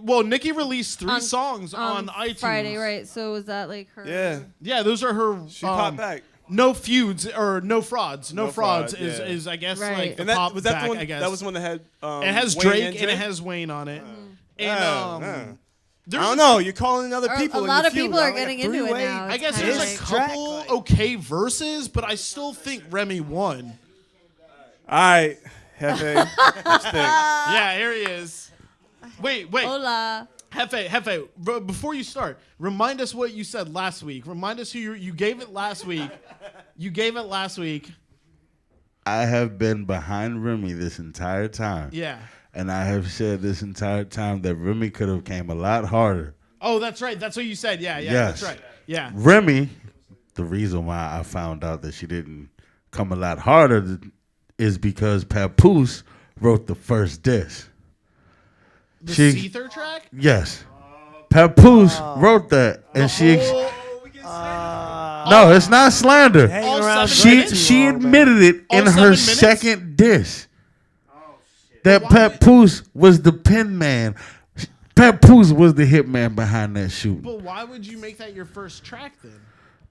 Well, Nicki released 3 on- songs on iTunes Friday, right? So was that like her? Yeah. Yeah, those are her. She popped back. No feuds or no frauds. No, No frauds fraud, yeah. is I guess Right. like the And that pop was that back, the one. I guess. That was one that had. It has Wayne Drake and and it has Wayne on it. And I there's don't know. You're calling other Or people. a in lot your of feud. people are Like a getting into it three-way- now. I It's guess kinda there's a like- track, couple like- okay verses, but I still think Remy won. All right, Hefe. Let's think. Yeah, here he is. Wait. Hola. Hefe, before you start, remind us what you said last week. Remind us who you gave it last week. You gave it last week. I have been behind Remy this entire time. Yeah. And I have said this entire time that Remy could have came a lot harder. Oh, that's right. That's what you said. Yeah, Yes. that's right. Yeah. Remy, the reason why I found out that she didn't come a lot harder is because Papoose wrote the first diss. The She- Seether track? Yes. Papoose wrote that, and no, it's not slander. Hang All around 7 minutes? She admitted it All in 7 her minutes? second diss. That Why Papoose was the pin man. Papoose was the hitman behind that shoot. But why would you make that your first track then?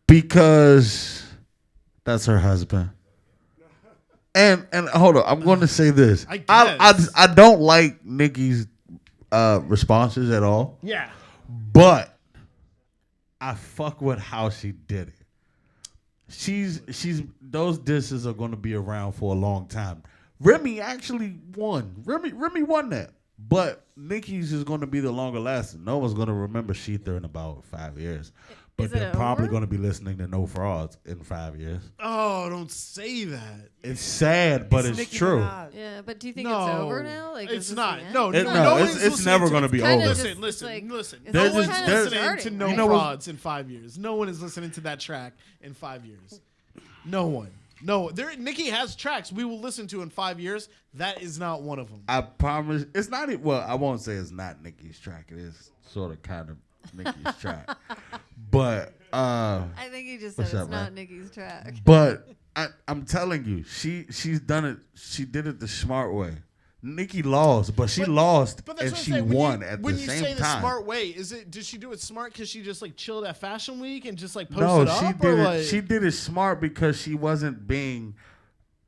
Because that's her husband. And hold on, I'm going to say this. I guess. I don't like Nicki's responses at all, Yeah. but I fuck with how she did it. She's those disses are going to be around for a long time. Remy actually won. Remy won that. But Nicki's is going to be the longer lasting. No one's going to remember Sheether in about 5 years. But Is it they're probably over? going to be listening to No Frauds in 5 years. Oh, don't say that. It's sad, but it's Nicki true. Minaj. Yeah, but do you think No. it's over now? Like, is It's this not. the end? No, It- no, no, no it's- one's it's listening never to- gonna be Kinda over. just- Listen. it's like- Listen. it's No There's one's just- kinda listening starting, to No right? You know what- Frauds in 5 years. No one is listening to that track in 5 years. No one. No, Nicki has tracks we will listen to in 5 years. That is not one of them. I promise. It's not. Well, I won't say it's not Nicki's track. It is sort of kind of Nicki's track. But I think you just said What's it's up, not man? Nicki's track. But I'm telling you, she's done it. She did it the smart way. Nicki lost, but she lost But that's and what I'm she saying. When won you, at when the you same say the time. smart way, did she do it smart because she just like chilled at Fashion Week and just like No, posted she up? did Or it. like, She did it smart because she wasn't being.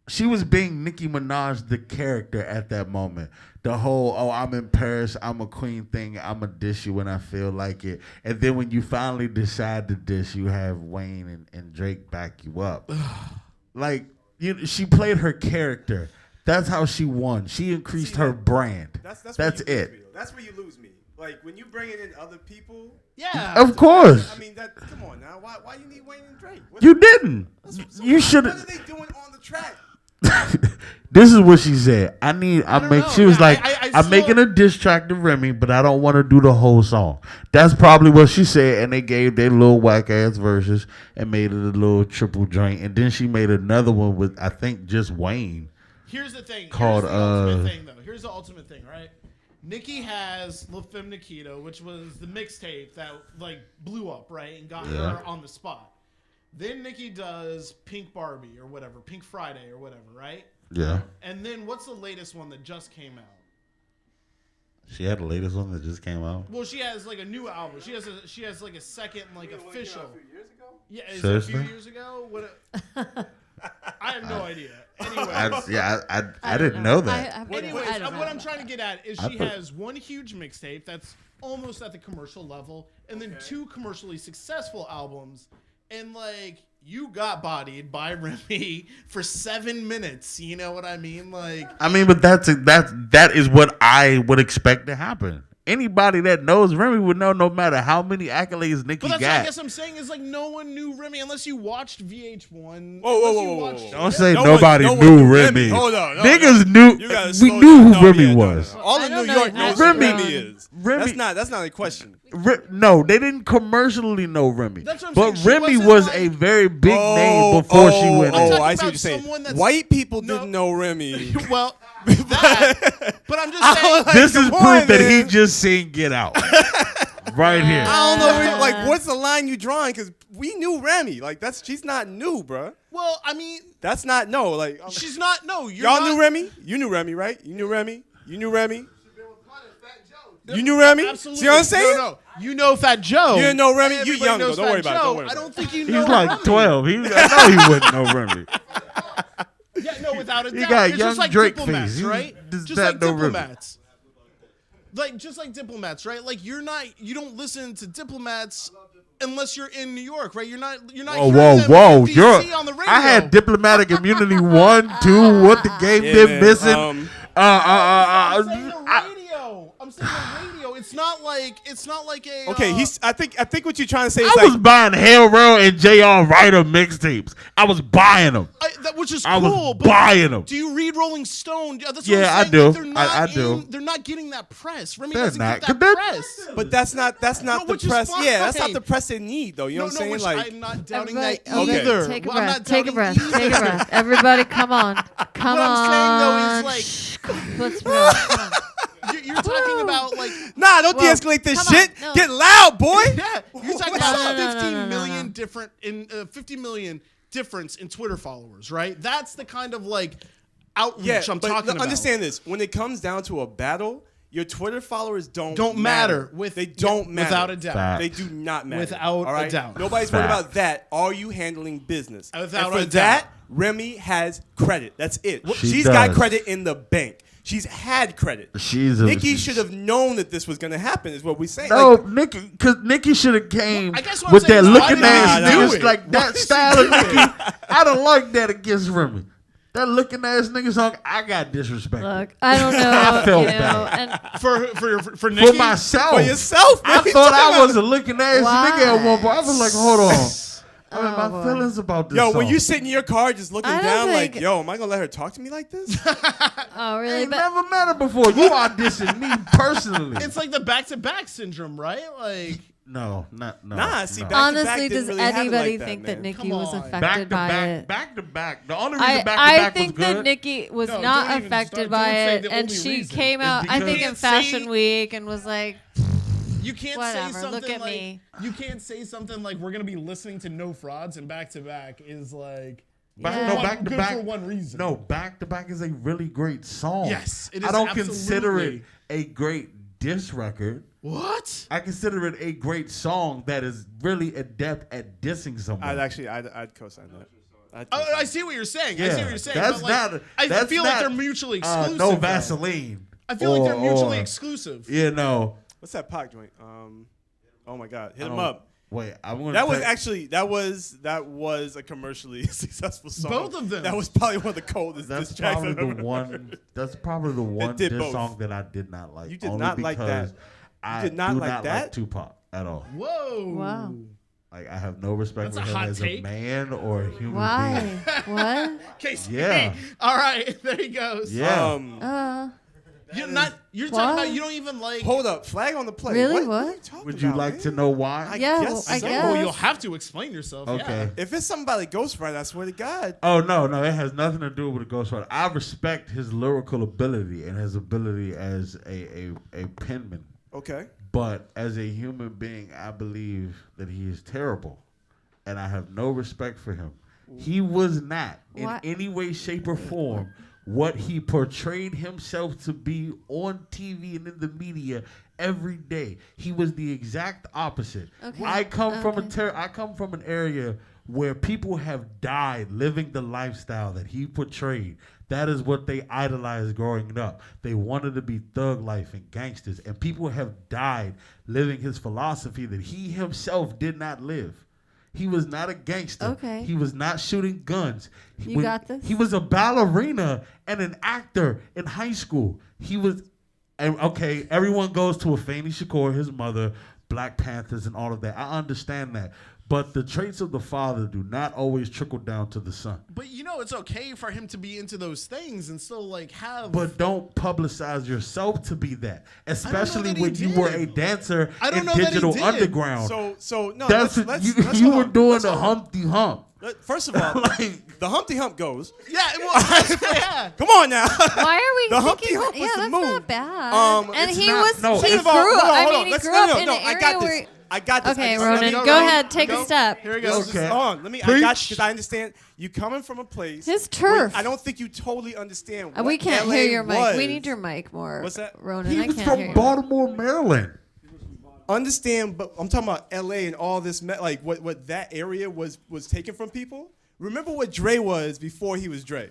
She was being Nicki Minaj, the character at that moment. The whole, oh, I'm in Paris, I'm a queen thing, I'm a dish you when I feel like it. And then when you finally decide to dish, you have Wayne and Drake back you up. Like, she played her character. That's how she won. She increased her brand. That's That's where you lose it. me, though. That's where you lose me. Like when you bring in other people. yeah. Of course. I mean, come on now. Why you need Wayne and Drake? You didn't. You should What are have. they doing on the track? This is what she said. don't know. She was Yeah, like, I I'm saw- making a diss track to Remy, but I don't want to do the whole song. That's probably what she said, and they gave their little whack ass verses and made it a little triple joint. And then she made another one with I think just Wayne. Here's the thing. Called, Here's the ultimate thing, though. Here's the ultimate thing, right? Nicki has La Femme Nikita, which was the mixtape that like blew up, right, and got her on the spot. Then Nicki does Pink Barbie or whatever, Pink Friday or whatever, right? Yeah, And then what's the latest one that just came out? she had the latest one that just came out. Well, she has like a new album. She has like a second like official. Years ago? Yeah, is it a Seriously? few years ago? What? I have no idea. Anyway, I didn't know that. Anyways, I don't what know. I'm trying to get at is I she thought- has one huge mixtape that's almost at the commercial level, and then 2 commercially successful albums, and like you got bodied by Remy for 7 minutes. You know what I mean? Like, I mean, but that is what I would expect to happen. anybody that knows Remy would know no matter how many accolades Nicki But that's what I got. guess I'm saying is like no one knew Remy unless you watched VH1. Whoa, whoa, unless whoa, you whoa, watched- whoa. Don't say No nobody one knew knew Remy. Hold on, no, Niggas no. knew. You gotta We slow knew down. who No, Remy yeah, no, was. no. All I of don't New know. York knows Remy- who Remy is. Remy- That's not a question. No, they didn't commercially know Remy. That's what I'm But saying. She Remy wasn't was like- a very big name before she went I'm in. talking I see about what you're saying. someone that's- White people No. didn't know Remy. Well, that. But I'm just saying. This is Come proof on, that he man. just seen Get Out. Right here. I don't know, like, what's the line you drawing? Because we knew Remy. Like, she's not new, bruh. Well, I mean, That's not Like, she's not. No, you're y'all not, knew Remy. You knew Remy, right? You knew Remy. You knew Remy. You knew Remy. Absolutely. See what I'm saying? No. You know Fat Joe. You didn't know Remy? You Everybody young, though. knows Don't Fat worry about it. Joe. Don't worry I about don't think you know. He's like Remy. 12. I know he wouldn't know Remy. Yeah, no, without a He doubt. got It's young just like Drake diplomats, face. He right? does Just not like know Remy. diplomats. Like just like diplomats, right? Like you don't listen to diplomats unless you're in New York, right? You're not Whoa, hearing whoa, them whoa! in DC on the radio. I had diplomatic immunity 1, 2. What the game Yeah, been man. missing? I'm saying the radio. I'm saying the radio. It's not like a. Okay, I think what you're trying to say is I was buying Hell Rail and J.R. Ryder mixtapes. I was buying them. which is I cool. was but buying them. Do you read Rolling Stone? That's what Yeah, I'm I saying. do. Like, they're not I do. They're not getting that press. Remy They're doesn't not, get 'cause that they're- press. But that's not No, the which is press. fine. Yeah, that's not the press they need, though. You know what I'm saying? Which Like, I'm not doubting Everybody, that okay, either. take a Well, I'm breath. not Take a doubting breath. either. Take a breath. Everybody, come on. Come What on. I'm saying though is like Shh, let's relax. Come on. you're talking about like nah, don't Well, de-escalate this come on, shit. no. Get loud, boy. yeah, you're talking No, about no, no, 50 no, no, million no. different in 50 million difference in Twitter followers, right? That's the kind of like outreach Yeah, I'm but talking about. understand this: when it comes down to a battle, your Twitter followers don't matter. They don't matter without a doubt. Fact. They do not matter. Without all a right? doubt. Nobody's worried Fact. about that. Are you handling business? Without and for a doubt. that, Remy has credit. That's it. She She's got does. credit in the bank. She's had credit. Nikki should have known that this was going to happen. Is what we're saying. No, Like, Nikki, because Nikki should have came I guess what I'm with saying that is, why looking did ass Nikki do niggas it? like Why that did she style do of Nikki. I don't like that against Remy. That looking ass nigga song, I got disrespected. Look, I don't know. I felt you know, and for Nikki. For myself. for yourself, man. I thought I was a looking ass Why? nigga at one point. I was like, hold on. I'm in Oh, my boy. feelings about this Yo, song. when you sit in your car just looking I don't down, like, think- yo, am I gonna let her talk to me like this? oh, really? ain't But never met her before. You auditioned me personally. It's like the back-to-back syndrome, right? Like no. Nah, see, no. back- honestly, didn't does really have it anybody like that, think man. that Nikki Come was on. affected back to by back, it? back to back. The only reason back to I back think was that good. Nikki was No, not don't even affected start- by don't say it, the and only she reason. came It's out, I think, because- in Fashion Week and was like, you can't Whatever, say something look at like me. you can't say something like we're gonna be listening to No Frauds and back-to-back is like Back, Yeah. no, one- back to good back. for one reason. No, back to back is a really great song. Yes, it I is don't consider it absolutely. a great diss record. What? I consider it a great song that is really adept at dissing someone. I'd co-sign that. I see what you're saying. I see what you're saying. That's but like, not. I that's feel not, like they're mutually exclusive. No though. Vaseline. I feel like they're mutually or, exclusive. You know. What's that Pac joint? Oh my God, hit I him don't- up. Wait, I'm gonna. That was tell- actually that was a commercially successful song. Both of them. That was probably one of the coldest That's diss tracks probably I've the ever one. heard. That's probably the one did diss both. song that I did not like. You did only not like that. because I did not do like not that? like Tupac at all. Whoa. wow. Like I have no respect That's for a him hot as take. a man or a human Why? being. What? Casey. Yeah. All right. There he goes. Yeah. You're talking What? about you don't even like. Hold up, flag on the play. Really? What? are What? you talking Would you about, like man? to know why? Yeah, guess well, I so. guess. Well, you'll have to explain yourself. Okay. Yeah. If it's something about a ghostwriter, I swear to God. Oh no, it has nothing to do with a ghostwriter. I respect his lyrical ability and his ability as a penman. Okay. But as a human being, I believe that he is terrible, and I have no respect for him. He was not in Why- any way, shape, or form what he portrayed himself to be on TV and in the media every day. He was the exact opposite. Okay. I come from Okay. I come from an area where people have died living the lifestyle that he portrayed. That is what they idolized growing up. They wanted to be thug life and gangsters, and people have died living his philosophy that he himself did not live. He was not a gangster. Okay. He was not shooting guns. You got this? He was a ballerina and an actor in high school. He was And okay, everyone goes to Afeni Shakur, his mother, Black Panthers, and all of that. I understand that. But the traits of the father do not always trickle down to the son. But it's okay for him to be into those things and still like have. But don't publicize yourself to be that, especially that he when you did. were a dancer I don't in know that he Digital did. Underground. So no. That's let's you hold were on. doing Let's the hold on. Humpty Hump. First of all, Like- the Humpty Hump goes. Yeah, well, yeah. Come on now. Why are we The Humpty thinking? Hump was Yeah, the that's move. not bad. And it's he not- was. no, he it's- grew. First of all, hold on, I hold mean, on. he Let's- grew no, up no, in no, an I area got this. where. I got this. Okay, I- Ronan, go, go Ronan. ahead. Take Go. a step. Here we go. Okay. Hold on, let me. I Preach. got because I understand you coming from a place. His where turf. I don't think you totally understand. What We can't LA hear your mic. was. We need your mic more. What's that? Ronan? He I was can't hear from you. Baltimore, Maryland. Understand, but I'm talking about LA and all this, like what that area was taken from people. Remember what Dre was before he was Dre.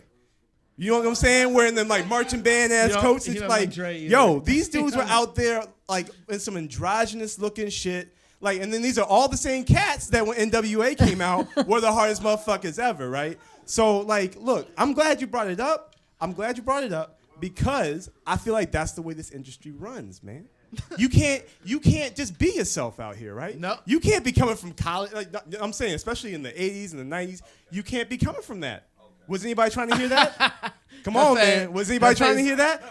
You know what I'm saying? Wearing them like marching band ass You don't- coats. you It's don't like, like Dre either. yo, these dudes were out there like in some androgynous looking shit. Like, and then these are all the same cats that when NWA came out were the hardest motherfuckers ever, right? So like, look, I'm glad you brought it up. I'm glad you brought it up because I feel like that's the way this industry runs, man. You can't just be yourself out here, right? No. You can't be coming from college. Like I'm saying, especially in the 80s and the 90s, you can't be coming from that. Was anybody trying to hear that? Come on, fair. man. Was anybody That trying to face. hear that?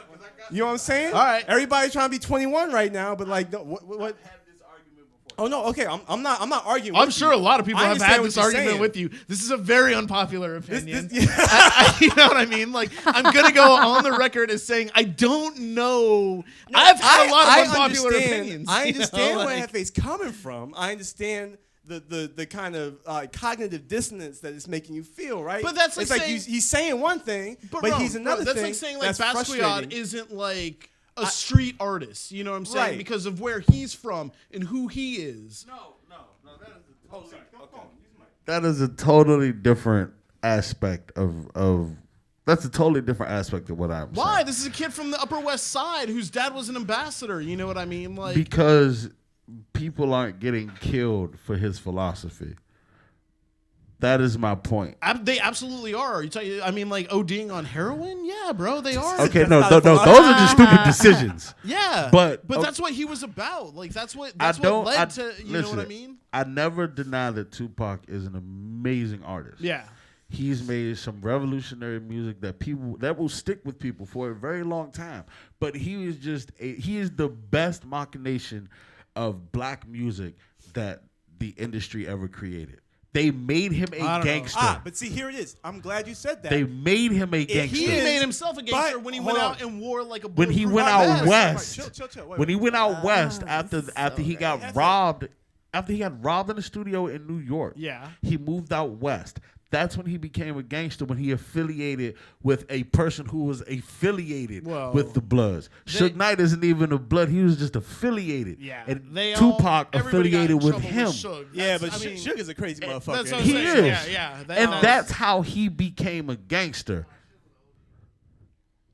You know what I'm saying? All right. Everybody trying to be 21 right now, but like, no, what? Oh no, okay. I'm not arguing. I'm with sure you. a lot of people I have understand had what this you're argument saying. with you. This is a very unpopular opinion. yeah. You know what I mean? Like, I'm gonna go on the record as saying I don't know. I've had a lot of unpopular opinions. I you know, understand where like- FA's coming from. I understand the kind of cognitive dissonance that it's making you feel, right? But that's like it's like saying- he's saying one thing, but bro, he's another that's thing. like saying like that's Basquiat frustrating. isn't like a street artist. You know what I'm saying? Right. Because of where he's from and who he is. That is a totally different aspect of that's a totally different aspect of what I'm Why? saying. This is a kid from the Upper West Side whose dad was an ambassador. You know what I mean? Like, Because people aren't getting killed for his philosophy. That is my point. they absolutely are. I mean, like ODing on heroin? Yeah, bro, they are. Okay, That's no, not no, a no, those are just stupid decisions. Yeah, But- that's what he was about. Like that's what I don't. led I, to. You listen, know what I mean? I never deny that Tupac is an amazing artist. Yeah. He's made some revolutionary music that will stick with people for a very long time. But he is the best machination of black music that the industry ever created. They made him I a don't know. gangster. but see, here it is. I'm glad you said that. They made him a gangster. He is, made himself a gangster but- when he hold went on. out and wore like a when he bulletproof went vest. out west, Chill. Wait, when he went out west this after is he so got great. robbed, after he got robbed in the studio in New York, Yeah. he moved out west. That's when he became a gangster, when he affiliated with a person who was affiliated Whoa. with the Bloods. Suge Knight isn't even a Blood; he was just affiliated. Yeah, and they Tupac everybody got in affiliated with trouble him. Suge. Yeah, That's- but I mean, Sugar's a crazy motherfucker. That's what I'm He saying. is. Yeah. And that's how he became a gangster.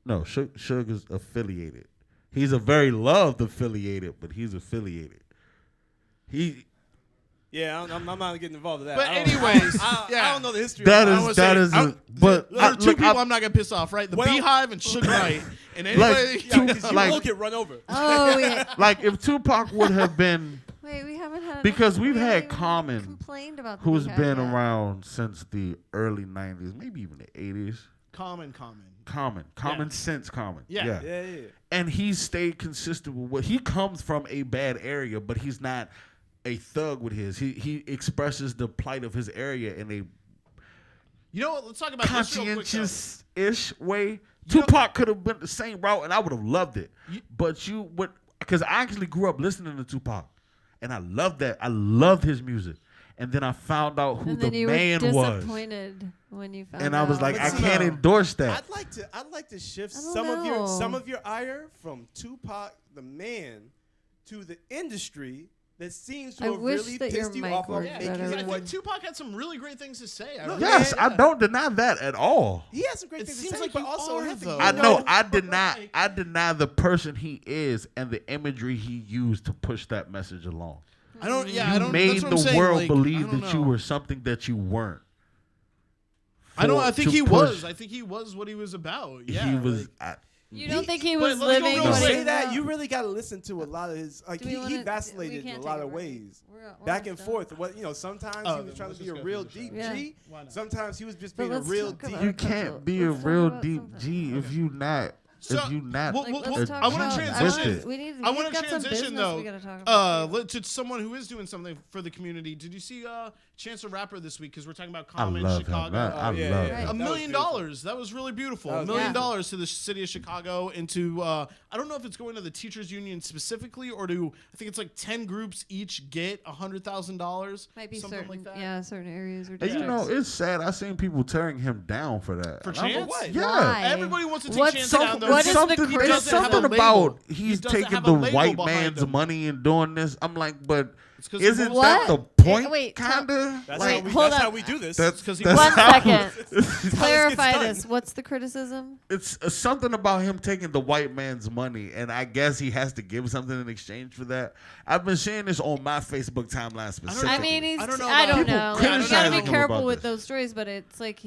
No, Suge is affiliated. He's a very loved affiliated, but he's affiliated. Yeah, I'm not getting involved with that. But I don't- anyways, I yeah. don't know the history. That of I is was that saying, is. I- But There are two look, people I'm not gonna piss off, right? The Well- Beehive and Suge Knight. And anybody, Two- Because you like- will get run over. Oh, yeah. like if Tupac would have been, Wait, we haven't had Because we've we haven't had even Common, complained about the who's Beehive been yet. around since the early '90s, maybe even the '80s. common. Common sense, Common. Yeah. Yeah. And he's stayed consistent with what he comes from a bad area, but he's not a thug with his. He expresses the plight of his area in a You know what? Let's talk about this real quick. though. conscientious-ish way. You Tupac could have been the same route, and I would have loved it. But you would, because I actually grew up listening to Tupac, and I loved that. I loved his music, and then I found out who And the then you man were was, disappointed when you found and I was out. like, I But can't no. endorse that. I'd like to shift I don't some know. of your ire from Tupac the man to the industry that seems to I have wish really that your pissed you mic off on worked making better. I it what think Tupac had some really great things to say. Look, Yes, man, I don't deny that at all. he has some great It things seems to say, like but you also are, Hefe, though. you I know. I Like- deny the person he is and the imagery he used to push that message along. I don't. Yeah, I You don't. made that's what I'm the saying, world like, believe I don't that you know. were something that you weren't. I don't. For- I think to he push- was. I think he was what he was about. Yeah. he was. like- You don't think he was but let's go living real what quick. he say that, no. you really got to listen to a lot of his. Like Do we he wanna- vacillated we in a can't lot take of a break. ways, We're back almost and done. forth. What sometimes Oh, he was then trying let's to be just a go real through the deep show. Yeah. G. Why not? Sometimes he was just But being a let's real talk deep. about You a couple- can't be a let's talk real about deep something. G if you not. So, if you not. well, Like, well, let's talk I want about- to with transition. it. We need. I we've want to got some transition business though. we gotta talk about. To someone who is doing something for the community. Did you see Chance the Rapper this week? Because we're talking about I Common love Chicago. him. Man. I yeah, love yeah. him. $1 That was million. beautiful. That was really beautiful. That $1 was million beautiful. to the city of Chicago and to I don't know if it's going to the teachers union specifically or to I think it's like 10 groups each get $100,000. Might be something certain, like that. yeah, certain areas or And districts. you know, it's sad. I seen people tearing him down for that. For And I'm Chance? like, What? Yeah. Why? Everybody wants to take What's Chance some- down. Though. what It's is the something, criticism? there's Doesn't have something a about label. He he's doesn't taking have the a label white behind man's him. money and doing this. I'm like, but 'cause he isn't won't- that the What? point? Wait, kind of. That's, Wait, how, we, hold that's on. how we do this. That's 'cause he that's One how- second. Clarify done. this. What's the criticism? It's something about him taking the white man's money, and I guess he has to give something in exchange for that. I've been seeing this on my Facebook timeline specifically. I mean, he's. I don't know I about- don't People know. Like, you gotta criticizing be him careful about with this. those stories, but it's like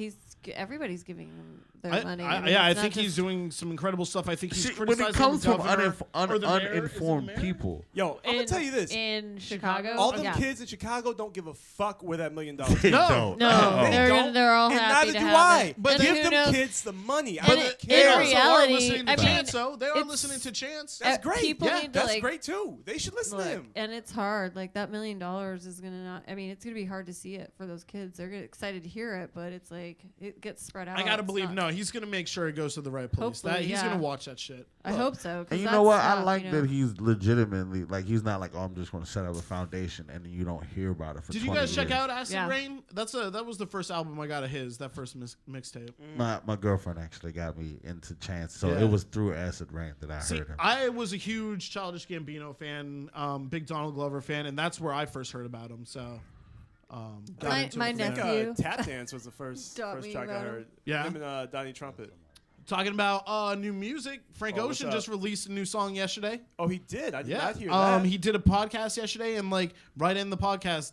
everybody's giving him their money. mean, I it's not think he's just- doing some incredible stuff. I think he's See, when criticizing it comes the from governor or the mayor. Is it the uninformed mayor? people, Yo, I'm gonna tell you this. in Chicago. All them yeah. kids in Chicago don't give a fuck where that $1 million they No. don't. No, Uh-oh. They they're don't, they're all and happy neither to do have I. it. But And give who them knows? kids the money. I And don't it- They in care. also reality, are listening to I mean, Chance, though. They are it's- listening to Chance. That's great. people Yeah, need to, that's like, great too. They should listen to Look, him. and it's hard. Like that $1 million is gonna not. I mean, it's gonna be hard to see it for those kids. They're gonna excited to hear it, but it's like it gets spread out. I gotta It's believe not- no. He's gonna make sure it goes to the right place. Hopefully, That he's yeah. gonna watch that shit. I hope so. 'cause And you that's know what? tough, I like you know? that he's legitimately like he's not like, oh, I'm just going to set up a foundation and then you don't hear about it for. Did you 20 guys check years. out Acid Yeah. Rain? That was the first album I got of his. That first mixtape. My girlfriend actually got me into Chance, so Yeah. it was through Acid Rain that I See, heard him. I was a huge Childish Gambino fan, big Donald Glover fan, and that's where I first heard about him. So, got My- into it my from there. nephew. Tap Dance was the first Taught me track I about him. heard. Yeah. Him and Donnie Trumpet. Talking about new music, Frank Oh, what's Ocean up? just released a new song yesterday. Oh, he did. I did Yeah, not hear that. he did a podcast yesterday, and like right in the podcast,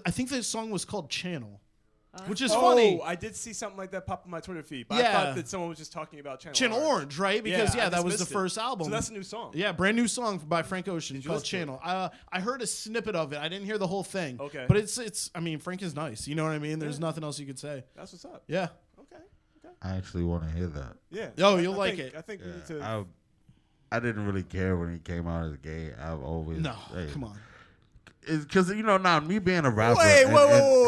I think the song was called Channel, which is funny. I did see something like that pop on my Twitter feed, but I Yeah. thought that someone was just talking about Channel Orange, right? Because I that was the dismissed it. first album. So that's a new song. Yeah, brand new song by Frank Ocean Did you called listen to Channel. I heard a snippet of it. I didn't hear the whole thing. Okay. But it's. I mean, Frank is nice. You know what I mean? There's Yeah. nothing else you could say. That's what's up. Yeah. Okay. I actually want to hear that. Yeah. Oh, I- you'll I like think- it. I think we need Yeah, to. I didn't really care when he came out as gay. I've always No, come on. because now me being a rapper. Wait, and-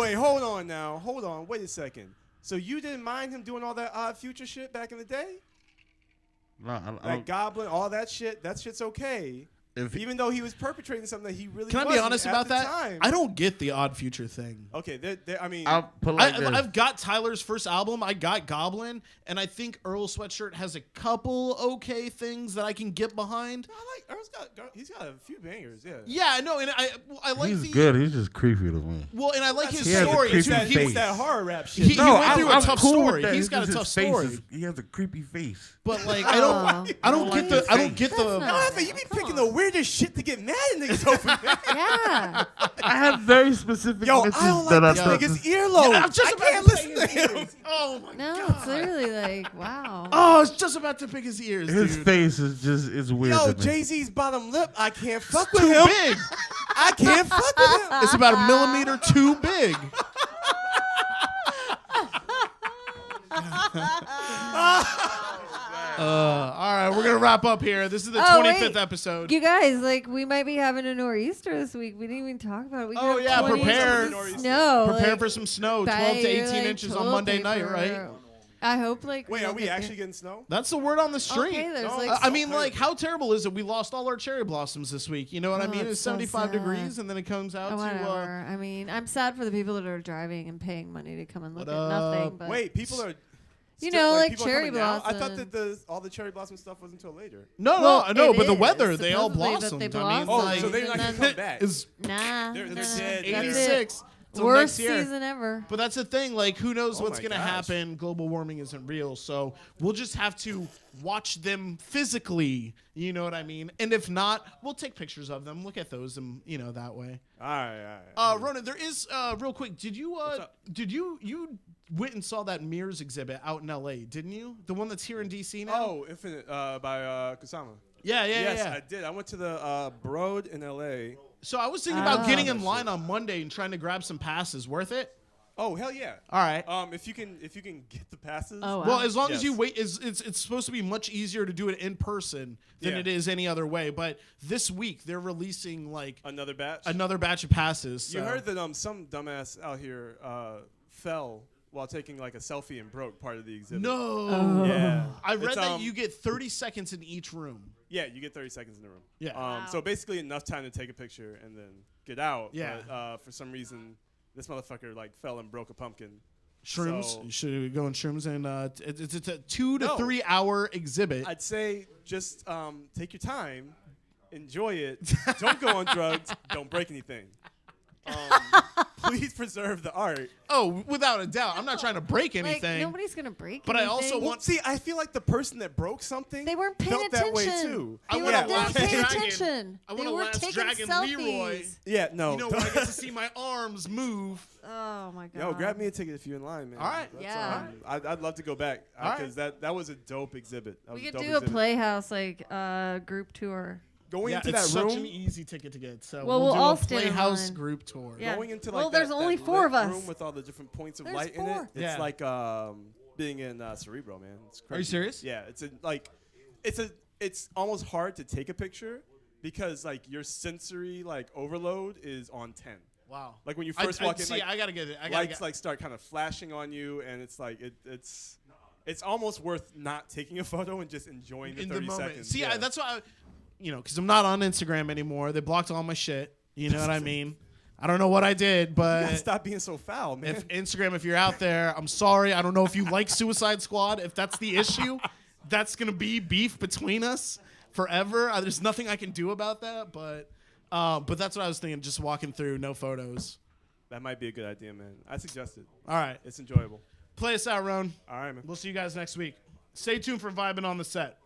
wait. Hold on now. Hold on. Wait a second. So you didn't mind him doing all that Odd Future shit back in the day? No, I Like don't- Goblin, all that shit. That shit's okay. if Even though he was perpetrating something that he really Can I be wasn't honest at about the that? time. I don't get the Odd Future thing. Okay, I mean, I'll put like this. I've got Tyler's first album. I got Goblin, and I think Earl Sweatshirt has a couple okay things that I can get behind. I like Earl's he's got a few bangers. Yeah. Yeah, no, and I like He's the good. He's just creepy to me. well, and I like his He has a story creepy too. That, face. that horror rap shit. He went through a I'm tough cool with story. that. He's It's got a just tough his face story. he has a creepy face. But like, Oh. I don't don't get like the his I don't face. get the. That's No, you be picking the weirdest shit to get mad at niggas over, man. Yeah. I have very specific Yo, misses I don't that like this I thought nigga's this- earlobe. I'm just I about can't to listen say to his him. ears. Oh my No, god. it's literally like wow. Oh, it's just about to pick his ears, His dude. face is just it's weird. Yo, to me. Jay-Z's bottom lip, I can't fuck with Too him. big. I can't fuck with him. It's about a millimeter too big. All right, we're gonna wrap up here. This is the Oh, 25th wait. episode. You guys, like, we might be having a nor'easter this week. We didn't even talk about it. We Oh, could yeah, have 20 prepare. Snow. Prepare like, for some snow, 12 buy to your, 18 like, inches on toilet Monday night, paper. right? I hope, like. Wait, we'll are we get actually there. getting snow? That's the word on the street. Okay, there's No, like. I mean, like, how terrible is it? We lost all our cherry blossoms this week. You know what I Oh, mean? it's It's so 75 sad. degrees, and then it comes out to. Whatever. I mean, I'm sad for the people that are driving and paying money to come and look What at up? nothing. But Wait, people are. You still- know, like people are cherry coming now? I thought blossom. that all the cherry blossom stuff was until later. No, Well, no, it but the is, weather, they all supposedly, but blossomed. they I mean, blossomed. Oh, like, so they're not and gonna then- come back. is Nah. They're nah, dead. That's 86 till Worst next year. season ever. But that's the thing. Like, who knows Oh what's my going to gosh. happen? Global warming isn't real. So we'll just have to watch them physically. You know what I mean? And if not, we'll take pictures of them, look at those, and, you know, that way. All right. Ronan, there is, real quick, did you, up? you went and saw that Mirrors exhibit out in L.A., didn't you? The one that's here in D.C. now? Oh, Infinite by Kusama. Yeah. Yes, I did. I went to the Broad in L.A. So I was thinking about getting in line on Monday and trying to grab some passes. Worth it? Oh, hell yeah. All right. If you can get the passes. Oh, wow. Well, as long as you Yes. wait, it's supposed to be much easier to do it in person than Yeah. it is any other way. But this week they're releasing like Another batch. another batch of passes. You so- heard that some dumbass out here fell while taking like a selfie and broke part of the exhibit. No. Yeah. I read It's, that you get 30 seconds in each room. Yeah, you get 30 seconds in the room. Yeah. Wow. So basically enough time to take a picture and then get out. Yeah. But for some reason, this motherfucker like fell and broke a pumpkin. Shrooms. So- You should go on shrooms, and it's a 2 to No. 3 hour exhibit. I'd say just take your time, enjoy it. Don't go on drugs. Don't break anything. Please preserve the art. Oh, without a doubt. I'm not trying to break Like, anything. nobody's gonna break. But I also anything. want- See, I feel like the person that broke something They weren't paying felt attention. that way too. I They wanna weren't Last paying Dragon. attention. I They wanna were Last taking Dragon selfies. Leroy. Yeah, no. You know, when I get to see my arms move. Oh my god. Yo, grab me a ticket if you're in line, man. All right. That's, Yeah. I'd love to go back All right. because that was a dope exhibit. That We was could dope do a exhibit. Playhouse group tour. Going Yeah, into it's that such room. an easy ticket to get. So Well, we'll we'll do all a stand in Playhouse line. group tour. Yeah. Going into Well, like there's that only lit 4 of us. room with all the different points of There's light in 4. it. It's Yeah. like being in Cerebro, man. It's crazy. Are you serious? Yeah, it's almost hard to take a picture because like your sensory like overload is on 10. Wow. Like when you first walk in, see, like, I gotta get it. I gotta lights get like start kind of flashing on you, and it's like it's almost worth not taking a photo and just enjoying the in 30 the moment. seconds. See, Yeah. that's why, because I'm not on Instagram anymore. They blocked all my shit. You know what I mean? I don't know what I did, You gotta but stop being so foul, man. if Instagram, if you're out there, I'm sorry. I don't know if you like Suicide Squad. If that's the issue, that's gonna be beef between us forever. There's nothing I can do about that, but that's what I was thinking. Just walking through, no photos. That might be a good idea, man. I suggest it. All right, It's enjoyable. play us out, Ron. All right, man. We'll see you guys next week. Stay tuned for Vibing on the Set.